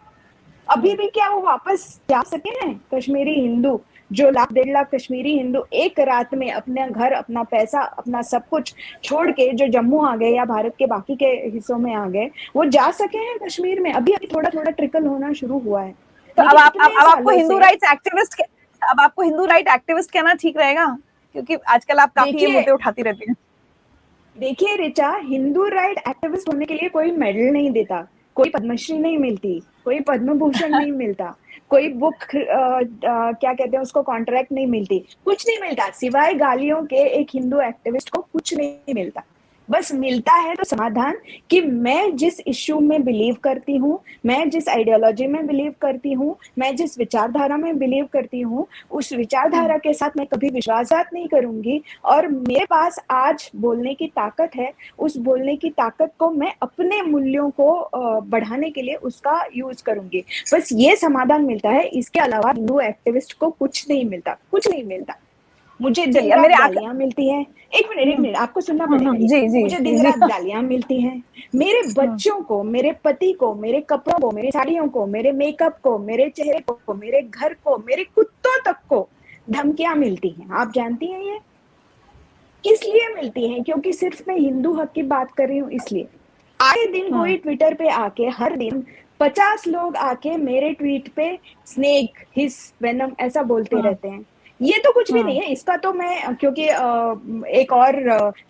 अभी भी क्या वो वापस जा सके हैं कश्मीरी हिंदू? जो 1.5 लाख कश्मीरी हिंदू एक रात में अपने घर, अपना पैसा, अपना सब कुछ छोड़ के जो जम्मू आ गए या भारत के बाकी के हिस्सों में आ गए, वो जा सके हैं कश्मीर में? अभी अभी थोड़ा थोड़ा ट्रिकल होना शुरू हुआ है, तो लेकिन इतने अब आपको सालों हिंदू से। राइट्स एक्टिविस्ट, अब आपको हिंदू राइट एक्टिविस्ट कहना ठीक रहेगा? क्योंकि आजकल आप काफी ये देखिए मुद्दे उठाती रहती हैं। देखिए रिचा, हिंदू राइट एक्टिविस्ट होने के लिए कोई मेडल नहीं देता, कोई पद्मश्री नहीं मिलती, कोई पद्म भूषण नहीं मिलता, कोई बुक क्या कहते हैं उसको, कॉन्ट्रैक्ट नहीं मिलती, कुछ नहीं मिलता सिवाय गालियों के। एक हिंदू एक्टिविस्ट को कुछ नहीं मिलता। बस मिलता है तो समाधान, कि मैं जिस इश्यू में बिलीव करती हूँ, मैं जिस आइडियोलॉजी में बिलीव करती हूँ, मैं जिस विचारधारा में बिलीव करती हूँ, उस विचारधारा के साथ मैं कभी विश्वासघात नहीं करूंगी। और मेरे पास आज बोलने की ताकत है, उस बोलने की ताकत को मैं अपने मूल्यों को बढ़ाने के लिए उसका यूज करूंगी। बस ये समाधान मिलता है, इसके अलावा हिंदू एक्टिविस्ट को कुछ नहीं मिलता, कुछ नहीं मिलता। मुझे दिन चलिए रात मेरे गालियां मिलती हैं। एक मिनट आपको सुनना पड़ेगा ये। जी जी मुझे दिन जी। रात गालियां मिलती हैं, मेरे बच्चों को, मेरे पति को, मेरे कपड़ों को, मेरी साड़ियों को, मेरे मेकअप को, मेरे चेहरे को, मेरे घर को, मेरे कुत्तों तक को धमकियां मिलती हैं। आप जानती हैं ये किस लिए मिलती हैं? क्योंकि सिर्फ मैं हिंदू हक की बात कर रही हूँ इसलिए। आए दिन कोई ट्विटर पे आके, हर दिन 50 लोग आके मेरे ट्वीट पे स्नेक, हिस, वेनम ऐसा बोलते रहते हैं। ये तो कुछ भी नहीं है, इसका तो मैं, क्योंकि एक और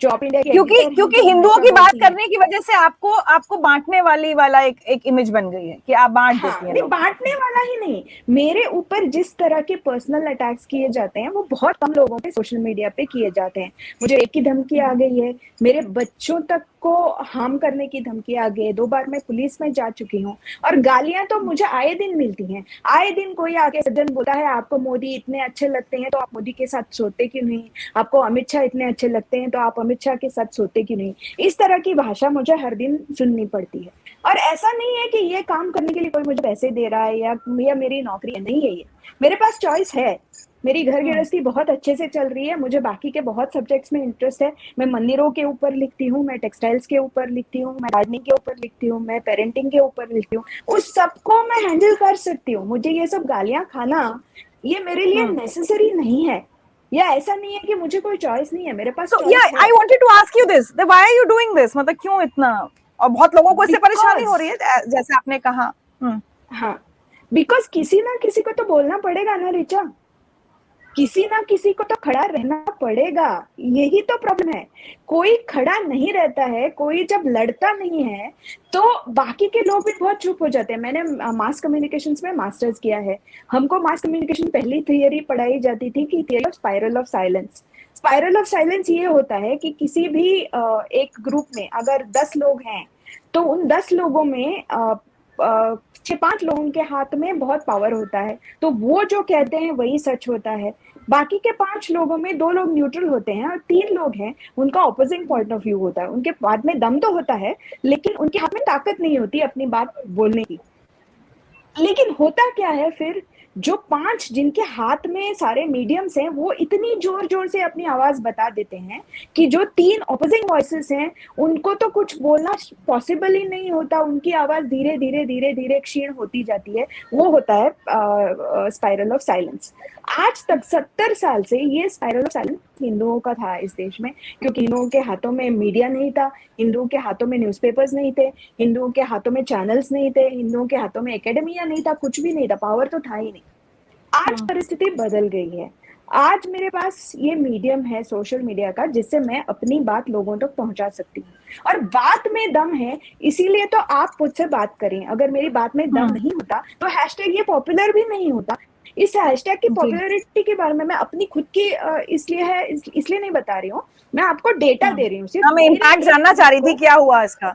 जो ऑप इंडिया की क्योंकि एडिटर हैं क्योंकि जो हिंदुओं हमेशा की बात बोलती हैं। करने की वजह से आपको आपको बांटने वाली वाला एक इमेज बन गई है कि आप बांट हाँ, देती हैं नहीं लोगों को। बांटने वाला ही नहीं, मेरे ऊपर जिस तरह के पर्सनल अटैक्स किए जाते हैं वो बहुत कम लोगों पे सोशल मीडिया पे किए जाते हैं। मुझे एक की धमकी आ गई है, मेरे बच्चों तक को हार्म करने की धमकी आ गई है, 2 बार मैं पुलिस में जा चुकी हूँ। और गालियां तो मुझे आए दिन मिलती हैं। आए दिन कोई आके सज्जन बोलता है आपको मोदी इतने अच्छे लगते हैं तो आप मोदी के साथ सोते क्यों नहीं, आपको अमित शाह इतने अच्छे लगते हैं तो आप अमित शाह के साथ सोते क्यों नहीं। इस तरह की भाषा मुझे हर दिन सुननी पड़ती है। और ऐसा नहीं है कि ये काम करने के लिए कोई मुझे पैसे दे रहा है या मेरी नौकरी है, नहीं है ये। मेरे पास चॉइस है, मेरी घर गृहस्थी बहुत अच्छे से चल रही है, मुझे बाकी के बहुत सब्जेक्ट्स में इंटरेस्ट है। मैं मंदिरों के ऊपर लिखती हूँ, मैं टेक्सटाइल्स के ऊपर लिखती हूँ, मैं गार्डनिंग के ऊपर लिखती हूँ, मैं पेरेंटिंग के ऊपर लिखती हूँ। उस सबको मैं हैंडल कर सकती हूँ। मुझे ये सब गालियां खाना ये मेरे लिए नेसेसरी नहीं है, या ऐसा नहीं है कि मुझे कोई चॉइस नहीं है, मेरे पास So चॉइस yeah, है। I wanted to ask you this, that why are you doing this? मतलब क्यों इतना, और बहुत लोगों को इससे परेशानी हो बिकॉज रही है जैसे आपने कहा। हाँ, बिकॉज किसी ना किसी को तो बोलना पड़ेगा ना रिचा, किसी ना किसी को तो खड़ा रहना पड़ेगा। यही तो प्रॉब्लम है, कोई खड़ा नहीं रहता है, कोई जब लड़ता नहीं है तो बाकी के लोग भी बहुत चुप हो जाते हैं। मैंने मास कम्युनिकेशंस में मास्टर्स किया है। हमको मास कम्युनिकेशन पहली थियरी पढ़ाई जाती थी कि theory of spiral of silence. Spiral of silence ये होता है कि किसी भी एक ग्रुप में अगर 10 लोग हैं तो उन 10 लोगों में 6-5 लोगों के हाथ में बहुत पावर होता है, तो वो जो कहते हैं वही सच होता है। बाकी के 5 लोगों में 2 लोग न्यूट्रल होते हैं और 3 लोग हैं उनका ऑपोजिंग पॉइंट ऑफ व्यू होता है। उनके बाद में दम तो होता है, लेकिन उनके हाथ में ताकत नहीं होती अपनी बात बोलने की। लेकिन होता क्या है फिर, जो 5 जिनके हाथ में सारे मीडियम्स हैं वो इतनी जोर जोर से अपनी आवाज बता देते हैं कि जो 3 ऑपोजिंग वॉइसेस हैं उनको तो कुछ बोलना पॉसिबल ही नहीं होता। उनकी आवाज धीरे धीरे धीरे धीरे क्षीण होती जाती है। वो होता है स्पाइरल ऑफ साइलेंस। आज तक 70 साल से ये स्पाइरल ऑफ साइलेंस हिंदुओं का था इस देश में, क्योंकि हिंदुओं के हाथों में मीडिया नहीं था, हिंदुओं के हाथों में न्यूज़पेपर्स नहीं थे, हिंदुओं के हाथों में चैनल्स नहीं थे, हिंदुओं के हाथों में एकेडमिया नहीं था, कुछ भी नहीं था, पावर तो था ही नहीं। आज परिस्थिति बदल गई है। आज मेरे पास ये मीडियम है सोशल मीडिया का, जिससे मैं अपनी बात लोगों तक पहुंचा सकती हूँ। और बात में दम है, इसीलिए तो आप मुझसे बात करें। अगर मेरी बात में दम नहीं होता तो हैशटैग ये पॉपुलर भी नहीं होता। इस हैशटैग की पॉपुलैरिटी के बारे में मैं अपनी खुद की इसलिए नहीं बता रही हूँ, मैं आपको डेटा दे रही हूँ। सिर्फ हाँ, मैं मेरे इम्पैक्ट एक जानना चाह ट्वीट रही थी को, क्या हुआ इसका।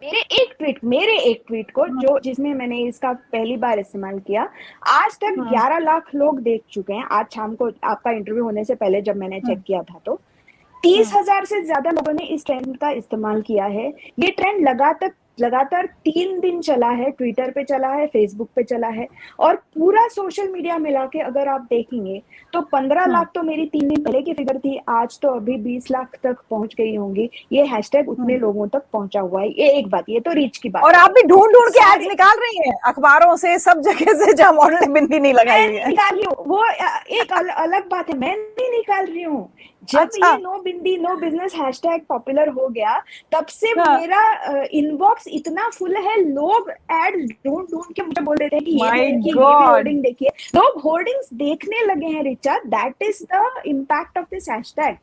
मेरे एक ट्वीट को जो जिसमें मैंने इसका पहली बार इस्तेमाल किया, आज तक 11 लाख लोग देख चुके हैं। आज शाम को आपका इंटरव्यू होने से पहले जब मैंने चेक किया था तो 30,000 से ज्यादा लोगों ने इस ट्रेंड का इस्तेमाल किया है। ये ट्रेंड लगातार 3 दिन चला है, ट्विटर पे चला है, फेसबुक पे चला है, और पूरा सोशल मीडिया मिला के अगर आप देखेंगे तो 15 लाख तो मेरी 3 दिन पहले की फिगर थी, आज तो अभी 20 लाख तक पहुंच गई होंगी। ये हैशटैग उतने लोगों तक पहुंचा हुआ है। ये एक बात, ये तो रीच की बात। और आप भी ढूंढ ढूंढ के एड्स निकाल रही हैं अखबारों से, सब जगह से, जहां मॉडल ने बिंदी नहीं लगाई हुई है। निकाल रही हूँ, वो एक अलग बात है, मैं नहीं निकाल रही हूँ। जब अच्छा। ये नो बिंदी नो बिजनेस हैशटैग पॉपुलर हो गया, तब से मेरा इनबॉक्स इतना फुल है। लोग एड ढूंढ ढूंढ के मुझे बोल देते हैं कि ये देखिए, ये भी होर्डिंग देखिए। लोग होर्डिंग्स देखने लगे हैं Richa. That is the impact of this hashtag.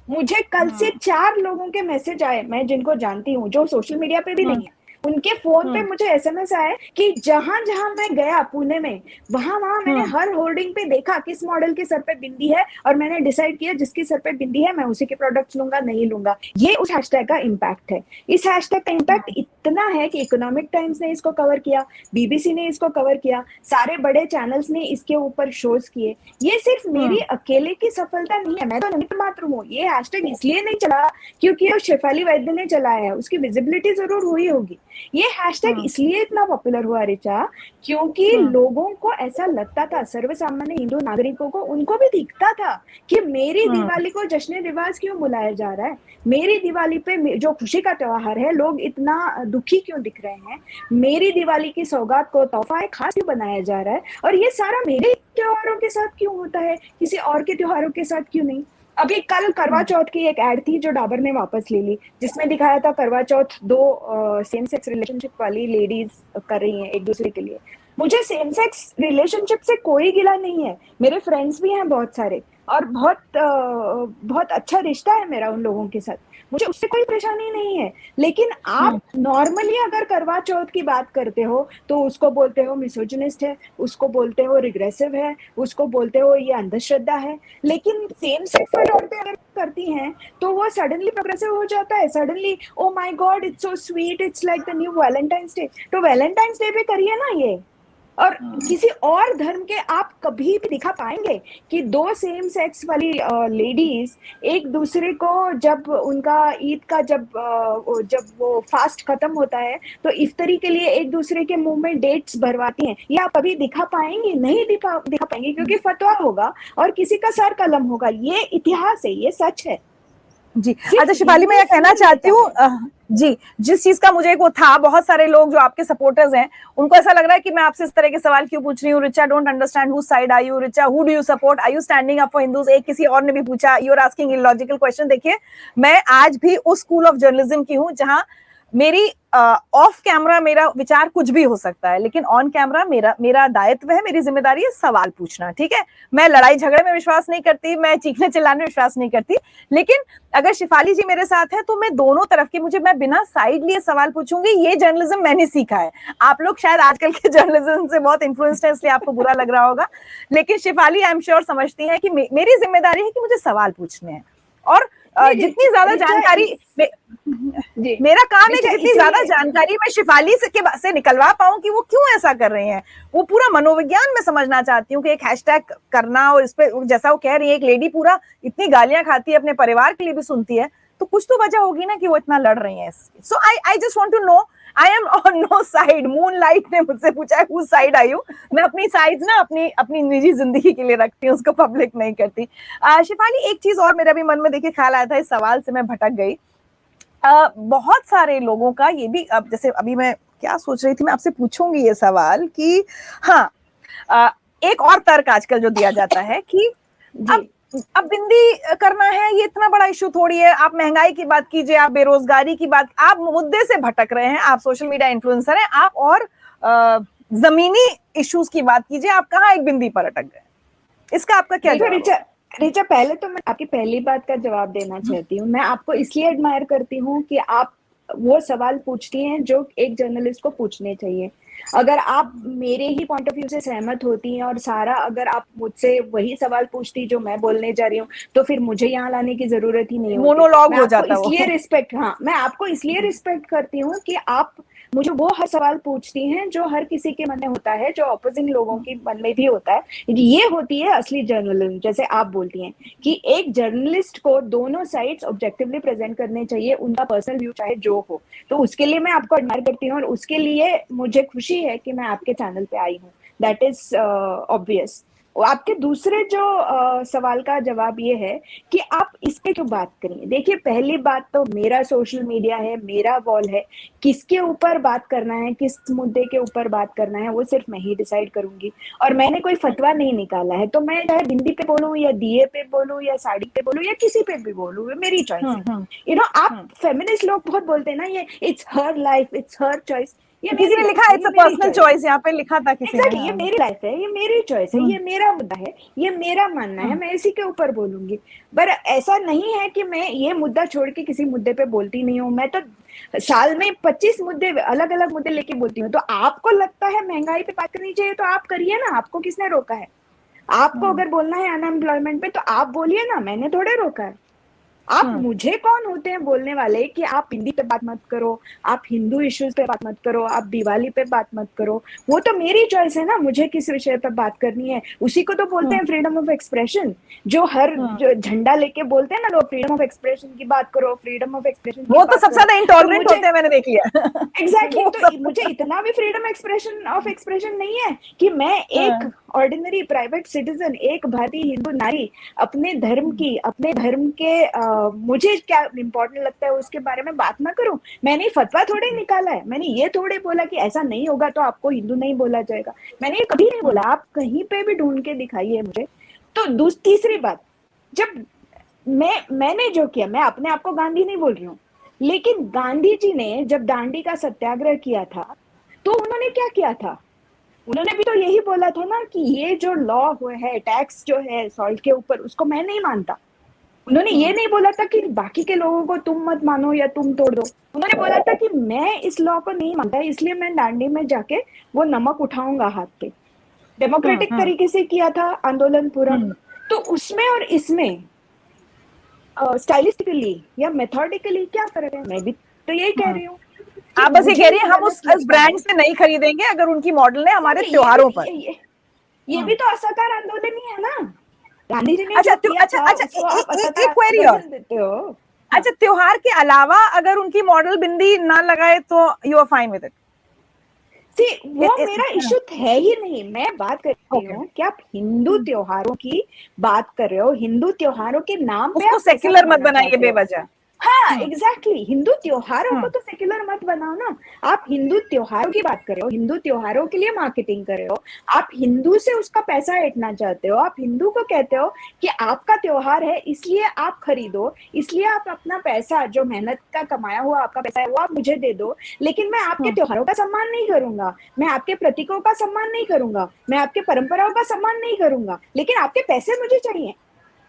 मुझे कल से 4 लोगों के मैसेज आए, मैं जिनको जानती हूँ, जो सोशल मीडिया पे भी नहीं है, उनके फोन पे मुझे एसएमएस आए कि जहां जहां मैं गया पुणे में, वहां वहां मैंने हर होर्डिंग पे देखा किस मॉडल के सर पे बिंदी है, और मैंने डिसाइड किया जिसके सर पे बिंदी है मैं उसी के प्रोडक्ट्स लूंगा, नहीं लूंगा। ये उस हैशटैग का इम्पैक्ट है। इस हैशटैग का इम्पैक्ट इतना है कि इकोनॉमिक टाइम्स ने इसको कवर किया, बीबीसी ने इसको कवर किया, सारे बड़े चैनल्स ने इसके ऊपर शोज किए। ये सिर्फ मेरी अकेले की सफलता नहीं है, मैं तो निमित्त मात्र हूँ। ये हैशटैग इसलिए नहीं चला क्योंकि वो शेफाली वैद्य ने चलाया है, उसकी विजिबिलिटी जरूर हुई होगी। ये हैशटैग इसलिए इतना पॉपुलर हुआ रिचा, क्योंकि लोगों को ऐसा लगता था, सर्व सामान्य हिंदू नागरिकों को, उनको भी दिखता था कि मेरी दिवाली को जश्न रिवाज क्यों बुलाया जा रहा है, मेरी दिवाली पे जो खुशी का त्योहार है लोग इतना दुखी क्यों दिख रहे हैं, मेरी दिवाली की सौगात को तोहफा खास क्यों बनाया जा रहा है, और ये सारा मेरे त्योहारों के साथ क्यों होता है, किसी और के त्योहारों के साथ क्यों नहीं। अभी कल करवा चौथ की एक एड थी जो डाबर ने वापस ले ली, जिसमें दिखाया था करवा चौथ 2 सेम सेक्स रिलेशनशिप वाली लेडीज कर रही हैं एक दूसरे के लिए। मुझे सेम सेक्स रिलेशनशिप से कोई गिला नहीं है, मेरे फ्रेंड्स भी हैं बहुत सारे, और बहुत अच्छा रिश्ता है मेरा उन लोगों के साथ, मुझे उससे कोई परेशानी नहीं है। लेकिन आप नॉर्मली अगर करवा चौथ की बात करते हो तो उसको बोलते हो मिसोजिनिस्ट है, उसको बोलते हो रिग्रेसिव है, उसको बोलते हो ये अंधश्रद्धा है। लेकिन सेम सेक्स वाली औरतें अगर करती हैं तो वो सडनली प्रोग्रेसिव हो जाता है, suddenly oh my God it's so sweet, it's like the new Valentine's day. तो वैलेंटाइंस डे पे करिए ना ये। और किसी और धर्म के आप कभी भी दिखा पाएंगे कि 2 सेम सेक्स वाली लेडीज एक दूसरे को, जब उनका ईद का जब वो फास्ट खत्म होता है तो इफ्तारी के लिए एक दूसरे के मुंह में डेट्स भरवाती हैं, ये आप कभी दिखा पाएंगे? नहीं दिखा पाएंगे, क्योंकि फतवा होगा और किसी का सर कलम होगा। ये इतिहास है, ये सच है जी। अच्छा शेफाली, मैं ये कहना चाहती हूँ जी, जिस चीज का मुझे वो था, बहुत सारे लोग जो आपके सपोर्टर्स हैं उनको ऐसा लग रहा है कि मैं आपसे इस तरह के सवाल क्यों पूछ रही हूँ, Richa don't understand who side are you, Richa who do you support, are you standing up for Hindus. एक किसी और ने भी पूछा, you are asking illogical question. देखिए, मैं आज भी उस स्कूल ऑफ जर्नलिज्म की हूँ जहां मेरी ऑफ कैमरा मेरा विचार कुछ भी हो सकता है, लेकिन ऑन कैमरा मेरा दायित्व है, मेरी जिम्मेदारी है सवाल पूछना। ठीक है, मैं लड़ाई झगड़े में विश्वास नहीं करती, मैं चीखने चिल्लाने में विश्वास नहीं करती, लेकिन अगर शेफाली जी मेरे साथ है तो मैं दोनों तरफ की, मैं बिना साइड लिए सवाल पूछूंगी। ये जर्नलिज्म मैंने सीखा है। आप लोग शायद आजकल के जर्नलिज्म से बहुत इन्फ्लुएंस्ड है, इसलिए आपको बुरा लग रहा होगा, लेकिन शेफाली आई एम श्योर समझती है कि मेरी जिम्मेदारी है कि मुझे सवाल पूछने हैं, और जितनी ज्यादा जानकारी मेरा काम है कि जितनी ज्यादा जानकारी मैं शेफाली से निकलवा पाऊं कि वो क्यों ऐसा कर रहे हैं, वो पूरा मनोविज्ञान में समझना चाहती हूँ कि एक हैशटैग करना, और इस पे जैसा वो कह रही है एक लेडी पूरा इतनी गालियां खाती है, अपने परिवार के लिए भी सुनती है, तो कुछ तो वजह होगी ना कि वो इतना लड़ रही है। So I just want to know, I am on no side. Moonlight ने मुझसे पूछा है हुज साइड आर यू। मैं अपनी साइड्स ना अपनी निजी जिंदगी के लिए रखती हूँ, उसको पब्लिक नहीं करती। शेफाली, एक चीज और मेरा भी मन में देखिए ख्याल आया था, इस सवाल से मैं भटक गई। बहुत सारे लोगों का ये भी, अब जैसे अभी मैं क्या सोच रही थी, मैं आपसे पूछूंगी ये सवाल कि हाँ, एक और तर्क आजकल जो दिया जाता है कि अब बिंदी करना है ये इतना बड़ा इशू थोड़ी है, आप महंगाई की बात कीजिए, आप बेरोजगारी की बात, आप मुद्दे से भटक रहे हैं, आप सोशल मीडिया इन्फ्लुएंसर हैं, आप और जमीनी इश्यूज की बात कीजिए, आप कहाँ एक बिंदी पर अटक गए। इसका आपका क्या जवाब? रिचा, पहले तो मैं आपकी पहली बात का जवाब देना चाहती हूँ। मैं आपको इसलिए एडमायर करती हूँ कि आप वो सवाल पूछती हैं जो एक जर्नलिस्ट को पूछने चाहिए। अगर आप मेरे ही पॉइंट ऑफ व्यू से सहमत होती हैं और सारा अगर आप मुझसे वही सवाल पूछती जो मैं बोलने जा रही हूँ, तो फिर मुझे यहाँ लाने की जरूरत ही नहीं होती। मोनोलॉग मैं हो आपको जाता वो। इसलिए रिस्पेक्ट हाँ मैं आपको इसलिए रिस्पेक्ट करती हूँ कि आप मुझे वो हर सवाल पूछती हैं जो हर किसी के मन में होता है, जो अपोजिंग लोगों के मन में भी होता है। ये होती है असली जर्नलिज्म। जैसे आप बोलती हैं कि एक जर्नलिस्ट को दोनों साइड्स ऑब्जेक्टिवली प्रेजेंट करने चाहिए, उनका पर्सनल व्यू चाहे जो हो। तो उसके लिए मैं आपको एडमायर करती हूँ और उसके लिए मुझे खुशी है कि मैं आपके चैनल पे आई हूँ। That is obvious. आपके दूसरे जो सवाल का जवाब ये है कि आप इसके क्यों बात करेंगे। देखिए, पहली बात तो मेरा सोशल मीडिया है, मेरा वॉल है। किसके ऊपर बात करना है, किस मुद्दे के ऊपर बात करना है, वो सिर्फ मैं ही डिसाइड करूंगी। और मैंने कोई फतवा नहीं निकाला है, तो मैं चाहे बिंदी पे बोलूं या दिए पे बोलूं या साड़ी पे बोलूं या किसी पे भी बोलूं, मेरी चॉइस है। यू नो, आप फेमिनिस्ट लोग बहुत बोलते हैं ना, ये it's her life, it's her choice. ये किसी मेरी ने लाइफ लिखा है, इट्स ये अ मेरी पर्सनल चॉइस है। चॉइस, यहाँ पे लिखा था किसी ने। एग्जैक्टली, ये मेरी लाइफ है, ये मेरी चॉइस है, ये मेरा मुद्दा है, ये मेरा मानना है, मैं इसी के ऊपर बोलूंगी। पर ऐसा नहीं है कि मैं ये मुद्दा छोड़ के किसी मुद्दे पे बोलती नहीं हूँ। मैं तो साल में 25 मुद्दे, अलग अलग मुद्दे लेके बोलती हूँ। तो आपको लगता है महंगाई पे बात करनी चाहिए तो आप करिए ना, आपको किसने रोका है। आपको अगर बोलना है अनएम्प्लॉयमेंट पे तो आप बोलिए ना, मैंने थोड़े रोका है। आप मुझे कौन होते हैं बोलने वाले कि आप हिंदी पे बात मत करो, आप हिंदू इश्यूज पे बात मत करो, आप दिवाली पे बात मत करो। वो तो मेरी चॉइस है ना, मुझे किस विषय पर बात करनी है। उसी को तो बोलते हैं फ्रीडम ऑफ एक्सप्रेशन। जो हर जो झंडा लेके बोलते हैं ना लोग, फ्रीडम ऑफ एक्सप्रेशन की बात करो, फ्रीडम ऑफ एक्सप्रेशन की वो तो बात सबसे करो। ज्यादा तो इंटॉलरेंट मुझे होते हैं, मैंने देख लिया। एग्जैक्टली वो तो मुझे इतना भी फ्रीडम एक्सप्रेशन ऑफ एक्सप्रेशन नहीं है कि मैं एक ऑर्डिनरी प्राइवेट सिटीजन, एक भारतीय हिंदू नारी, अपने धर्म की, अपने धर्म के मुझे क्या इम्पोर्टेंट लगता है उसके बारे में बात ना करूं। मैंने फतवा थोड़े निकाला है, मैंने ये थोड़े बोला कि ऐसा नहीं होगा तो आपको हिंदू नहीं बोला जाएगा। मैंने ये कभी नहीं बोला, आप कहीं पे भी ढूंढ के दिखाइए मुझे। तो तीसरी बात, जब मैंने जो किया, मैं अपने आप को गांधी नहीं बोल रही हूँ, लेकिन गांधी जी ने जब दांडी का सत्याग्रह किया था तो उन्होंने क्या किया था। उन्होंने भी तो यही बोला था ना कि ये जो लॉ हुआ है, टैक्स जो है सॉल्ट के ऊपर, उसको मैं नहीं मानता। उन्होंने ये नहीं बोला था कि बाकी के लोगों को तुम मत मानो या तुम तोड़ दो। उन्होंने बोला था कि मैं इस लॉ को नहीं मानता, इसलिए मैं दांडी में जाके वो नमक उठाऊंगा हाथ पे। डेमोक्रेटिक तरीके से किया था आंदोलन पूरा। तो उसमें और इसमें स्टाइलिस्टिकली या मेथोडिकली क्या फर्क है। मैं भी तो यही कह रही हूँ कि आप बस ये मुझे कह रही हैं हम गलत उस लगता ब्रांड है। से नहीं खरीदेंगे अगर उनकी मॉडल ने हमारे त्योहारों पर। ये भी तो असहकार आंदोलन ही है ना। गांधी जी ने अच्छा जो किया अच्छा था अच्छा, उसको आप एक असहकार क्वेरी और। आंदोलन देते हो। अच्छा, त्योहार के अलावा अगर उनकी मॉडल बिंदी ना लगाए तो you are fine with see, वो इट? मेरा इशू है ही नहीं। मैं बात कर रही ओके, हूँ कि आप हिंदू त्योहारों की बात कर रहे हो, हिंदू त्योहारों के नाम पे उसको आप पैसा सेक्युलर मत कमाना बनाइए चाहते हो। बेवजह। हाँ एग्जैक्टली, हिंदू त्योहारों को हम्म तो सेक्युलर मत बनाओ ना। आप हिंदू त्योहारों की बात कर रहे हो, हिंदू त्योहारों के लिए मार्केटिंग कर रहे हो, आप हिंदू से उसका पैसा ऐंठना चाहते हो, आप हिंदू को कहते हो कि आपका त्योहार है इसलिए आप खरीदो, इसलिए आप अपना पैसा जो मेहनत का कमाया हुआ आपका पैसा है वो आप मुझे दे दो। लेकिन मैं आपके त्योहारों का सम्मान नहीं करूंगा, मैं आपके प्रतीकों का सम्मान नहीं करूंगा, मैं आपके परंपराओं का सम्मान नहीं करूंगा, लेकिन आपके पैसे मुझे चाहिए।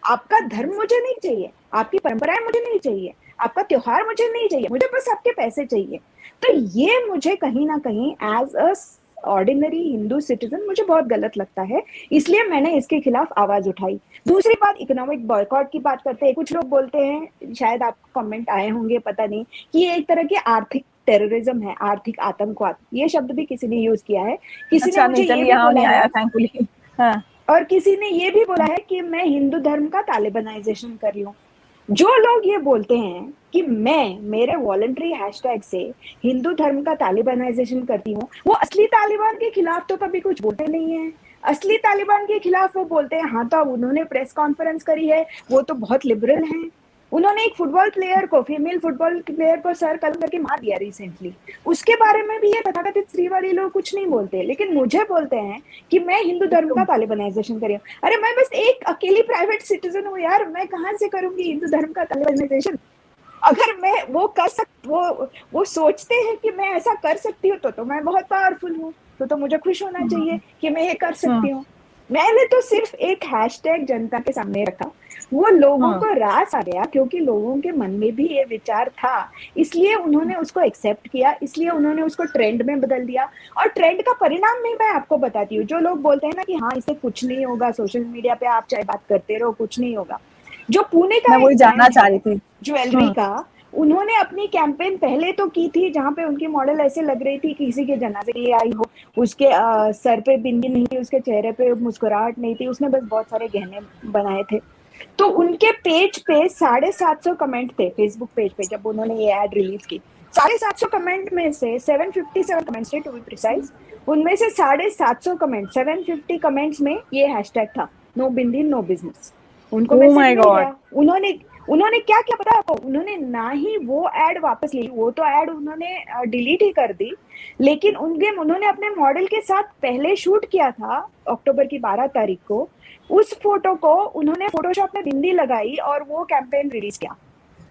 आपका धर्म मुझे नहीं चाहिए, आपकी परंपराएं मुझे नहीं चाहिए, आपका त्योहार मुझे नहीं चाहिए, मुझे बस आपके पैसे चाहिए। तो ये मुझे कहीं ना कहीं as a ordinary Hindu citizen मुझे बहुत गलत लगता है, इसलिए मैंने इसके खिलाफ आवाज उठाई। दूसरी बात, इकोनॉमिक बॉयकॉट की बात करते हैं। कुछ लोग बोलते हैं, शायद आपको कमेंट आए होंगे पता नहीं, कि ये एक तरह की आर्थिक टेररिज्म है, आर्थिक आतंकवाद। ये शब्द भी किसी ने यूज किया है। किसी ने अच्छा, मुझे नहीं ये चलिए, भी यहाँ बोला नहीं है, आया थैंकफुली। हाँ, और किसी ने ये भी बोला है कि मैं हिंदू धर्म का तालिबानाइजेशन कर रही हूँ। जो लोग ये बोलते हैं कि मैं मेरे वॉलंटरी हैशटैग से हिंदू धर्म का तालिबानाइजेशन करती हूँ, वो असली तालिबान के खिलाफ तो कभी कुछ बोलते नहीं है। असली तालिबान के खिलाफ वो बोलते हैं हाँ तो उन्होंने प्रेस कॉन्फ्रेंस करी है, वो तो बहुत लिबरल हैं। उन्होंने एक फुटबॉल प्लेयर को, फीमेल फुटबॉल प्लेयर को सर कलम करके मार दिया रिसेंटली। उसके बारे में भी ये तथाकथित स्त्रीवादी लोग कुछ नहीं बोलते, लेकिन मुझे बोलते हैं कि मैं हिंदू धर्म का तालिबानाइजेशन करी हूँ। अरे मैं बस एक अकेली प्राइवेट सिटीजन हूँ यार, मैं कहाँ से करूंगी हिंदू धर्म का तालिबानाइजेशन। अगर मैं वो कर वो सोचते हैं कि मैं ऐसा कर सकती हूँ तो मैं बहुत पावरफुल हूँ, तो मुझे खुश होना चाहिए कि मैं ये कर सकती हूँ। मैंने तो सिर्फ एक हैशटैग जनता के सामने रखा, वो लोगों को रास आ गया क्योंकि लोगों के मन में भी ये विचार था, इसलिए उन्होंने उसको एक्सेप्ट किया, इसलिए उन्होंने उसको ट्रेंड में बदल दिया। और ट्रेंड का परिणाम नहीं मैं आपको बताती हूँ, जो लोग बोलते हैं ना कि हाँ इससे कुछ नहीं होगा, सोशल मीडिया पे आप चाहे बात करते रहो कुछ नहीं होगा। जो पुणे का मैं वही एक जानना ब्रांड चाह रही है थी। ज्वेलरी का, उन्होंने अपनी कैंपेन पहले तो की थी जहां पे उनकी मॉडल ऐसे लग रही थी किसी के जनाजे के लिए आई हो, उसके सर पे बिंदी नहीं थी, उसके चेहरे पे मुस्कुराहट नहीं थी, उसने बस बहुत सारे गहने बनाए थे। तो उनके पेज पे 750 कमेंट थे, फेसबुक पेज पे जब उन्होंने ये एड रिलीज की। 750 कमेंट में से 757 कमेंट्स थे टू बी प्रिसाइज, उनमें से 750 कमेंट 750 कमेंट्स में ये हैशटैग था, नो बिंदी नो बिजनेस। उनको ओ मैसेज माय मिल गॉड। गया। उन्होंने उन्होंने क्या किया पता है आपको, उन्होंने ना ही वो एड वापस ली, वो तो एड उन्होंने डिलीट ही कर दी, लेकिन उन्होंने अपने मॉडल के साथ पहले शूट किया था अक्टूबर की 12 तारीख को, उस फोटो को उन्होंने फोटोशॉप में बिंदी लगाई और वो कैंपेन रिलीज किया।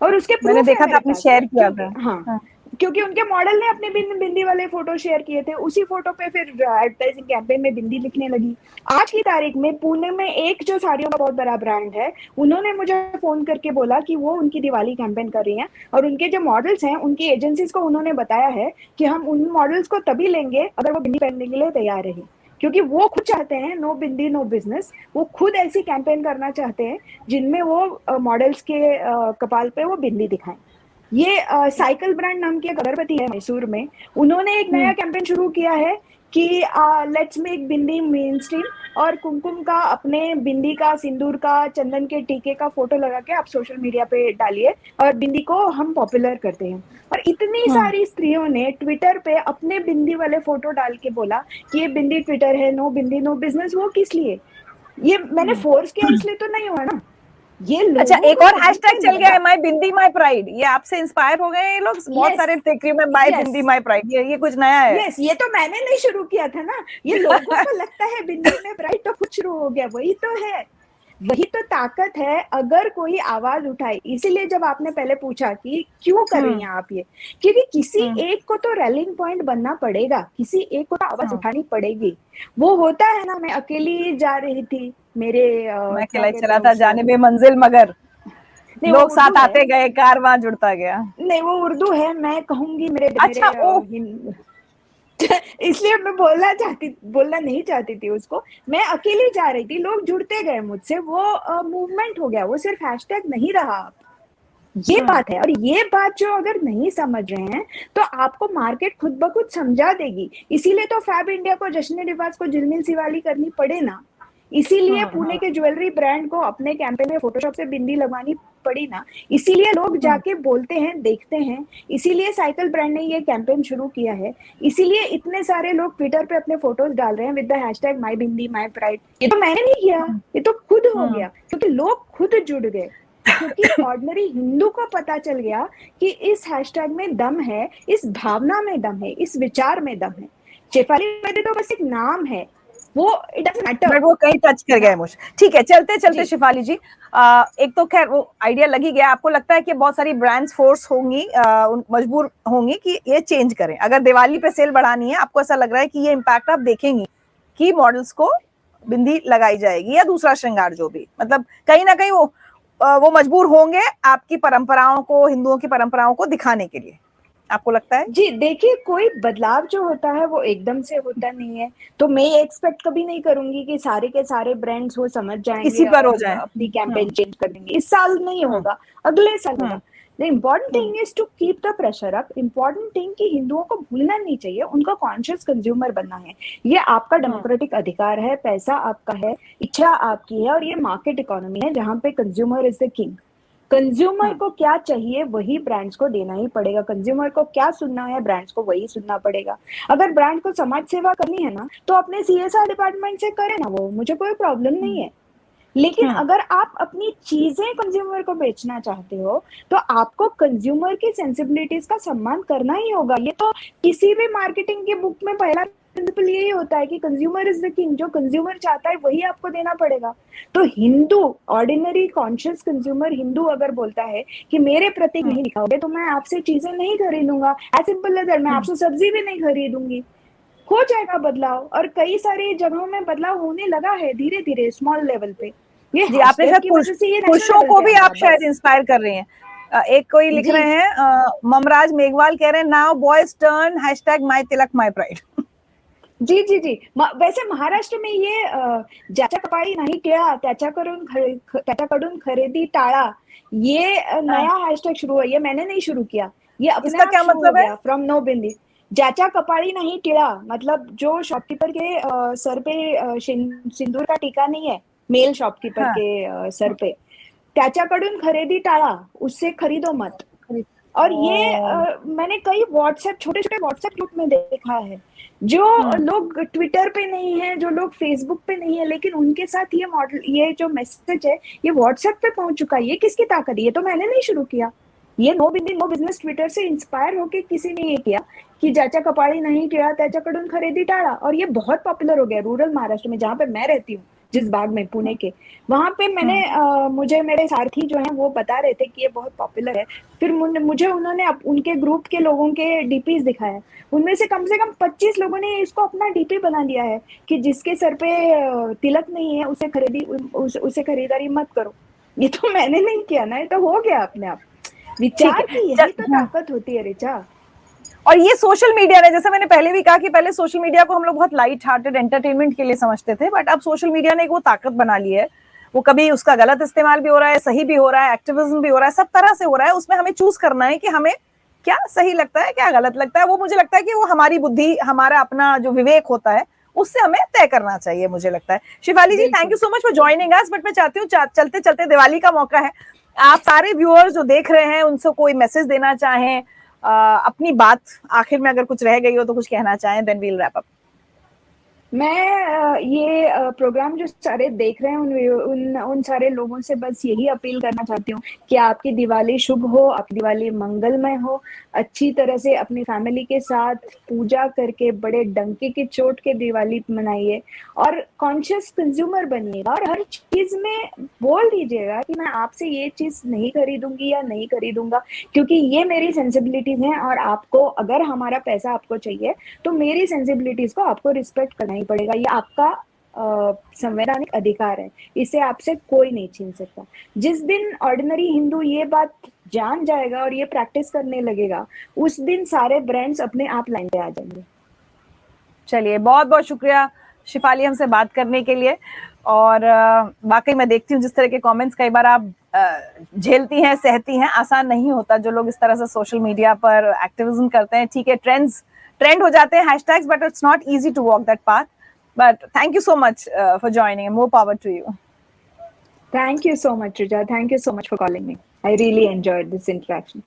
और उसके मैंने प्रूफ है देखा था, मेरे आपने पास, शेयर किया क्योंकि था। हाँ, हाँ। क्योंकि उनके मॉडल ने अपने बिंदी वाले फोटो शेयर किए थे, उसी फोटो पे फिर एडवर्टाइजिंग कैंपेन में बिंदी लिखने लगी। आज की तारीख में पुणे में एक जो साड़ियों का बहुत बड़ा ब्रांड है, उन्होंने मुझे फोन करके बोला कि वो उनकी दिवाली कैंपेन कर रही हैं और उनके जो मॉडल्स हैं उनकी एजेंसीज को उन्होंने बताया है कि हम उन मॉडल्स को तभी लेंगे अगर वो बिंदी पहनने के लिए तैयार रहे, क्योंकि वो खुद चाहते हैं नो बिंदी नो बिजनेस, वो खुद ऐसी कैंपेन करना चाहते हैं जिनमें वो मॉडल्स के कपाल पे वो बिंदी दिखाएं। ये साइकिल ब्रांड नाम की एक अगरबत्ती है मैसूर में, उन्होंने एक नया कैंपेन शुरू किया है कि let's make bindi main stream, और कुमकुम का अपने बिंदी का सिंदूर का चंदन के टीके का फोटो लगा के आप सोशल मीडिया पे डालिए और बिंदी को हम पॉपुलर करते हैं। और इतनी सारी स्त्रियों ने ट्विटर पे अपने बिंदी वाले फोटो डाल के बोला कि ये बिंदी ट्विटर है, नो बिंदी नो बिजनेस। वो किस लिए, ये मैंने फोर्स किया इसलिए तो नहीं हुआ ना, ये अच्छा, लोगों एक को और वहां हैशटैग पे चल गया लगा। है, माय बिंदी माय प्राइड। ये आपसे इंस्पायर हो गए हैं ये लोग? बहुत यस सारे देख रही हूँ मैं, my yes bindi my pride, ये कुछ नया है। यस, ये तो मैंने नहीं शुरू किया था ना, ये लोगों को लगता है बिंदी में ब्राइट तो कुछ शुरू हो गया, वही तो है, वही तो ताकत है अगर कोई आवाज उठाए। इसीलिए जब आपने पहले पूछा कि क्यों कर रही हम्म। हैं आप ये, क्योंकि किसी हम्म। एक को तो रैलिंग पॉइंट बनना पड़ेगा, किसी एक को तो आवाज हम्म। उठानी पड़ेगी। वो होता है ना, मैं अकेली जा रही थी, मेरे मैं क्या अकेला ही कहते चला हैं था उसको, जाने में मंजिल मगर, नहीं वो लोग उर्दू साथ है, आते गए, कारवां जुड़ता गया। नहीं वो उर्दू है, मैं कहूंगी मेरे मेरे अच्छा, ओ। इसलिए मैं बोलना नहीं चाहती थी उसको। मैं अकेली जा रही थी, लोग जुड़ते गए मुझसे, वो मूवमेंट हो गया, वो सिर्फ हैशटैग नहीं रहा। ये बात है, और ये बात जो अगर नहीं समझ रहे हैं तो आपको मार्केट खुद ब खुद समझा देगी। इसीलिए तो फैब इंडिया को, जश्न रिवाज को झिलमिल सिवाली करनी पड़े ना, इसीलिए पुणे के ज्वेलरी ब्रांड को अपने कैंपेन में फोटोशॉप से बिंदी लगवानी पड़ी ना, इसीलिए लोग जाके बोलते हैं देखते हैं, इसीलिए साइकिल ब्रांड ने ये कैंपेन शुरू किया है, इसीलिए इतने सारे लोग ट्विटर पे अपने फोटोज डाल रहे हैं with the hashtag my bindi my pride. ये तो मैंने नहीं किया, ये तो खुद हो गया क्योंकि लोग खुद जुड़ गए, क्योंकि ऑर्डिनरी हिंदू को पता चल गया कि इस हैशटैग में दम है, इस भावना में दम है, इस विचार में दम है। शेफाली वैद्य तो बस एक नाम है, वो इट डजंट मैटर बट वो कहीं टच कर गया है मुझे। ठीक है, चलते चलते जी। शिफाली जी, एक तो खैर वो आइडिया लग ही गया। आपको लगता है कि बहुत सारी ब्रांड्स फोर्स होंगी, मजबूर होंगी कि ये चेंज करें? अगर दिवाली पे सेल बढ़ानी है, आपको ऐसा लग रहा है कि ये इम्पैक्ट आप देखेंगी कि मॉडल्स को बिंदी लगाई जाएगी या दूसरा श्रृंगार जो भी, मतलब कहीं ना कहीं वो मजबूर होंगे आपकी परंपराओं को, हिंदुओं की परंपराओं को दिखाने के लिए? आपको लगता है? जी देखिए, कोई बदलाव जो होता है वो एकदम से होता नहीं है, तो मैं एक्सपेक्ट कभी नहीं करूंगी कि सारे के सारे ब्रांड्स वो समझ इसी जाएंगे पर हो और जाए। अपनी कैंपेन चेंज कर देंगे। इस साल नहीं होगा, अगले साल होगा। The important thing is to keep the pressure up. Important thing कि हिंदुओं को भूलना नहीं चाहिए, उनका कॉन्शियस कंज्यूमर बनना है। ये आपका डेमोक्रेटिक अधिकार है, पैसा आपका है, इच्छा आपकी है, और ये मार्केट इकोनॉमी है जहां पे consumer is the king. Consumer को क्या चाहिए वही ब्रांड्स को देना ही पड़ेगा, कंज्यूमर को क्या सुनना है ब्रांड्स को वही सुनना पड़ेगा। अगर ब्रांड को समाज सेवा करनी है ना तो अपने सीएसआर डिपार्टमेंट से करें ना, वो मुझे कोई प्रॉब्लम नहीं है। लेकिन अगर आप अपनी चीजें कंज्यूमर को बेचना चाहते हो तो आपको कंज्यूमर की सेंसिबिलिटीज का सम्मान करना ही होगा। ये तो किसी भी मार्केटिंग की बुक में पहला प्रिंसिपल यही होता है कि कंज्यूमर इज द किंग, जो कंज्यूमर चाहता है वही आपको देना पड़ेगा। तो Hindu, ordinary conscious consumer Hindu अगर बोलता है कि मेरे प्रतीक नहीं दिखाओगे तो मैं आपसे चीजें नहीं खरीदूंगा, एज सिंपल एज दैट, मैं आपसे सब्जी भी नहीं खरीदूंगी। हो जाएगा बदलाव, और कई सारी जगहों में बदलाव होने लगा है धीरे धीरे स्मॉल लेवल पे। ये जी, आपने हैशटैग शायद की वजह से ये नेशनल पुरुषों लेवल को पे भी आ आप गया शायद बस। इंस्पायर कर रही हैं। एक कोई लिख जी रहे हैं, ममराज मेघवाल कह रहे हैं, now boys turn hashtag my tilak my pride. जी जी जी। वैसे महाराष्ट्र में ये ज्याच्या कपाळी नाही टिळा त्याच्याकडून खरेदी टाळा, ये नया हैशटैग शुरू हुआ। ये मैंने नहीं शुरू किया, ये अपने इसका आप क्या शुरू हो मतलब है? गया फ्रॉम नो बिंदी। ज्याच्या कपाळी नहीं टिळा मतलब जो शॉपकीपर के सर पे सिंदूर का टीका नहीं है, मेल शॉपकीपर हाँ, के सर पे, त्याच्याकडून खरेदी टाळा, उससे खरीदो मत। खरीद। और ये ओ, मैंने कई व्हाट्सएप छोटे छोटे व्हाट्सएप ग्रुप में देखा है, जो लोग ट्विटर पे नहीं है, जो लोग फेसबुक पे नहीं है, लेकिन उनके साथ ये मॉडल, ये जो मैसेज है ये व्हाट्सएप पे पहुंच चुका है। ये किसकी ताकत है? ये तो मैंने नहीं शुरू किया, ये नो बिंदी नो बिझनेस ट्विटर से इंस्पायर होके किसी ने ये किया कि ज्याच्या कपाळी नाही टिळा त्याच्याकडून खरेदी टाळा। और ये बहुत पॉपुलर हो गया रूरल महाराष्ट्र में, जहाँ पे मैं रहती हूँ, जिस बाग में, पुणे के, वहां पे मैंने मुझे मेरे सारथी जो हैं वो बता रहे थे कि ये बहुत पॉपुलर है। फिर मुझे उन्होंने उनके ग्रुप के लोगों के डीपीज दिखाया, उनमें से कम 25 लोगों ने इसको अपना डीपी बना लिया है कि जिसके सर पे तिलक नहीं है उसे खरीदारी मत करो। ये तो मैंने नहीं किया ना, ये तो हो गया अपने आप। ठीक विचार है। की यही तो ताकत होती है ऋचा। और ये सोशल मीडिया ने, जैसे मैंने पहले भी कहा कि पहले सोशल मीडिया को हम लोग बहुत लाइट हार्टेड एंटरटेनमेंट के लिए समझते थे, बट अब सोशल मीडिया ने एक वो ताकत बना ली है, वो कभी उसका गलत इस्तेमाल भी हो रहा है, सही भी हो रहा है, एक्टिविज्म भी हो रहा है, सब तरह से हो रहा है। उसमें हमें चूज करना है कि हमें क्या सही लगता है, क्या गलत लगता है। वो मुझे लगता है कि वो हमारी बुद्धि, हमारा अपना जो विवेक होता है, उससे हमें तय करना चाहिए, मुझे लगता है। शिफाली जी, थैंक यू बिल्कुल। सो much for joining us. But मैं चाहती हूँ चलते चलते, दिवाली का मौका है, आप सारे व्यूअर्स जो देख रहे हैं उनसे कोई मैसेज देना चाहें, अपनी बात आखिर में अगर कुछ रह गई हो तो कुछ कहना चाहें, देन वील रैप अप। मैं ये प्रोग्राम जो सारे देख रहे हैं उन सारे लोगों से बस यही अपील करना चाहती हूँ कि आपकी दिवाली शुभ हो, आपकी दिवाली मंगलमय हो। अच्छी तरह से अपनी फैमिली के साथ पूजा करके बड़े डंके की चोट के दिवाली मनाइए, और कॉन्शियस कंज्यूमर बनिएगा, और हर चीज में बोल दीजिएगा कि मैं आपसे ये चीज नहीं खरीदूंगी या नहीं खरीदूंगा, क्योंकि ये मेरी सेंसिबिलिटीज हैं, और आपको अगर हमारा पैसा आपको चाहिए तो मेरी सेंसिबिलिटीज को आपको रिस्पेक्ट करना ही पड़ेगा। ये आपका संवैधानिक अधिकार है, इसे आपसे कोई नहीं छीन सकता। जिस दिन ऑर्डिनरी हिंदू ये बात जान जाएगा और ये प्रैक्टिस करने लगेगा, उस दिन सारे ब्रांड्स अपने आप लाइन पे आ जाएंगे। चलिए, बहुत बहुत शुक्रिया शिफाली हमसे बात करने के लिए। और वाकई मैं देखती हूँ जिस तरह के कमेंट्स कई बार आप झेलती हैं, सहती हैं, आसान नहीं होता। जो लोग इस तरह से सोशल मीडिया पर एक्टिविज्म करते हैं, ठीक है, ट्रेंड हो जाते हैं hashtags, but it's not easy to walk that path. But thank you so much for joining, more power to you. Thank you so much, Rija. Thank you so much for calling me. I really enjoyed this interaction.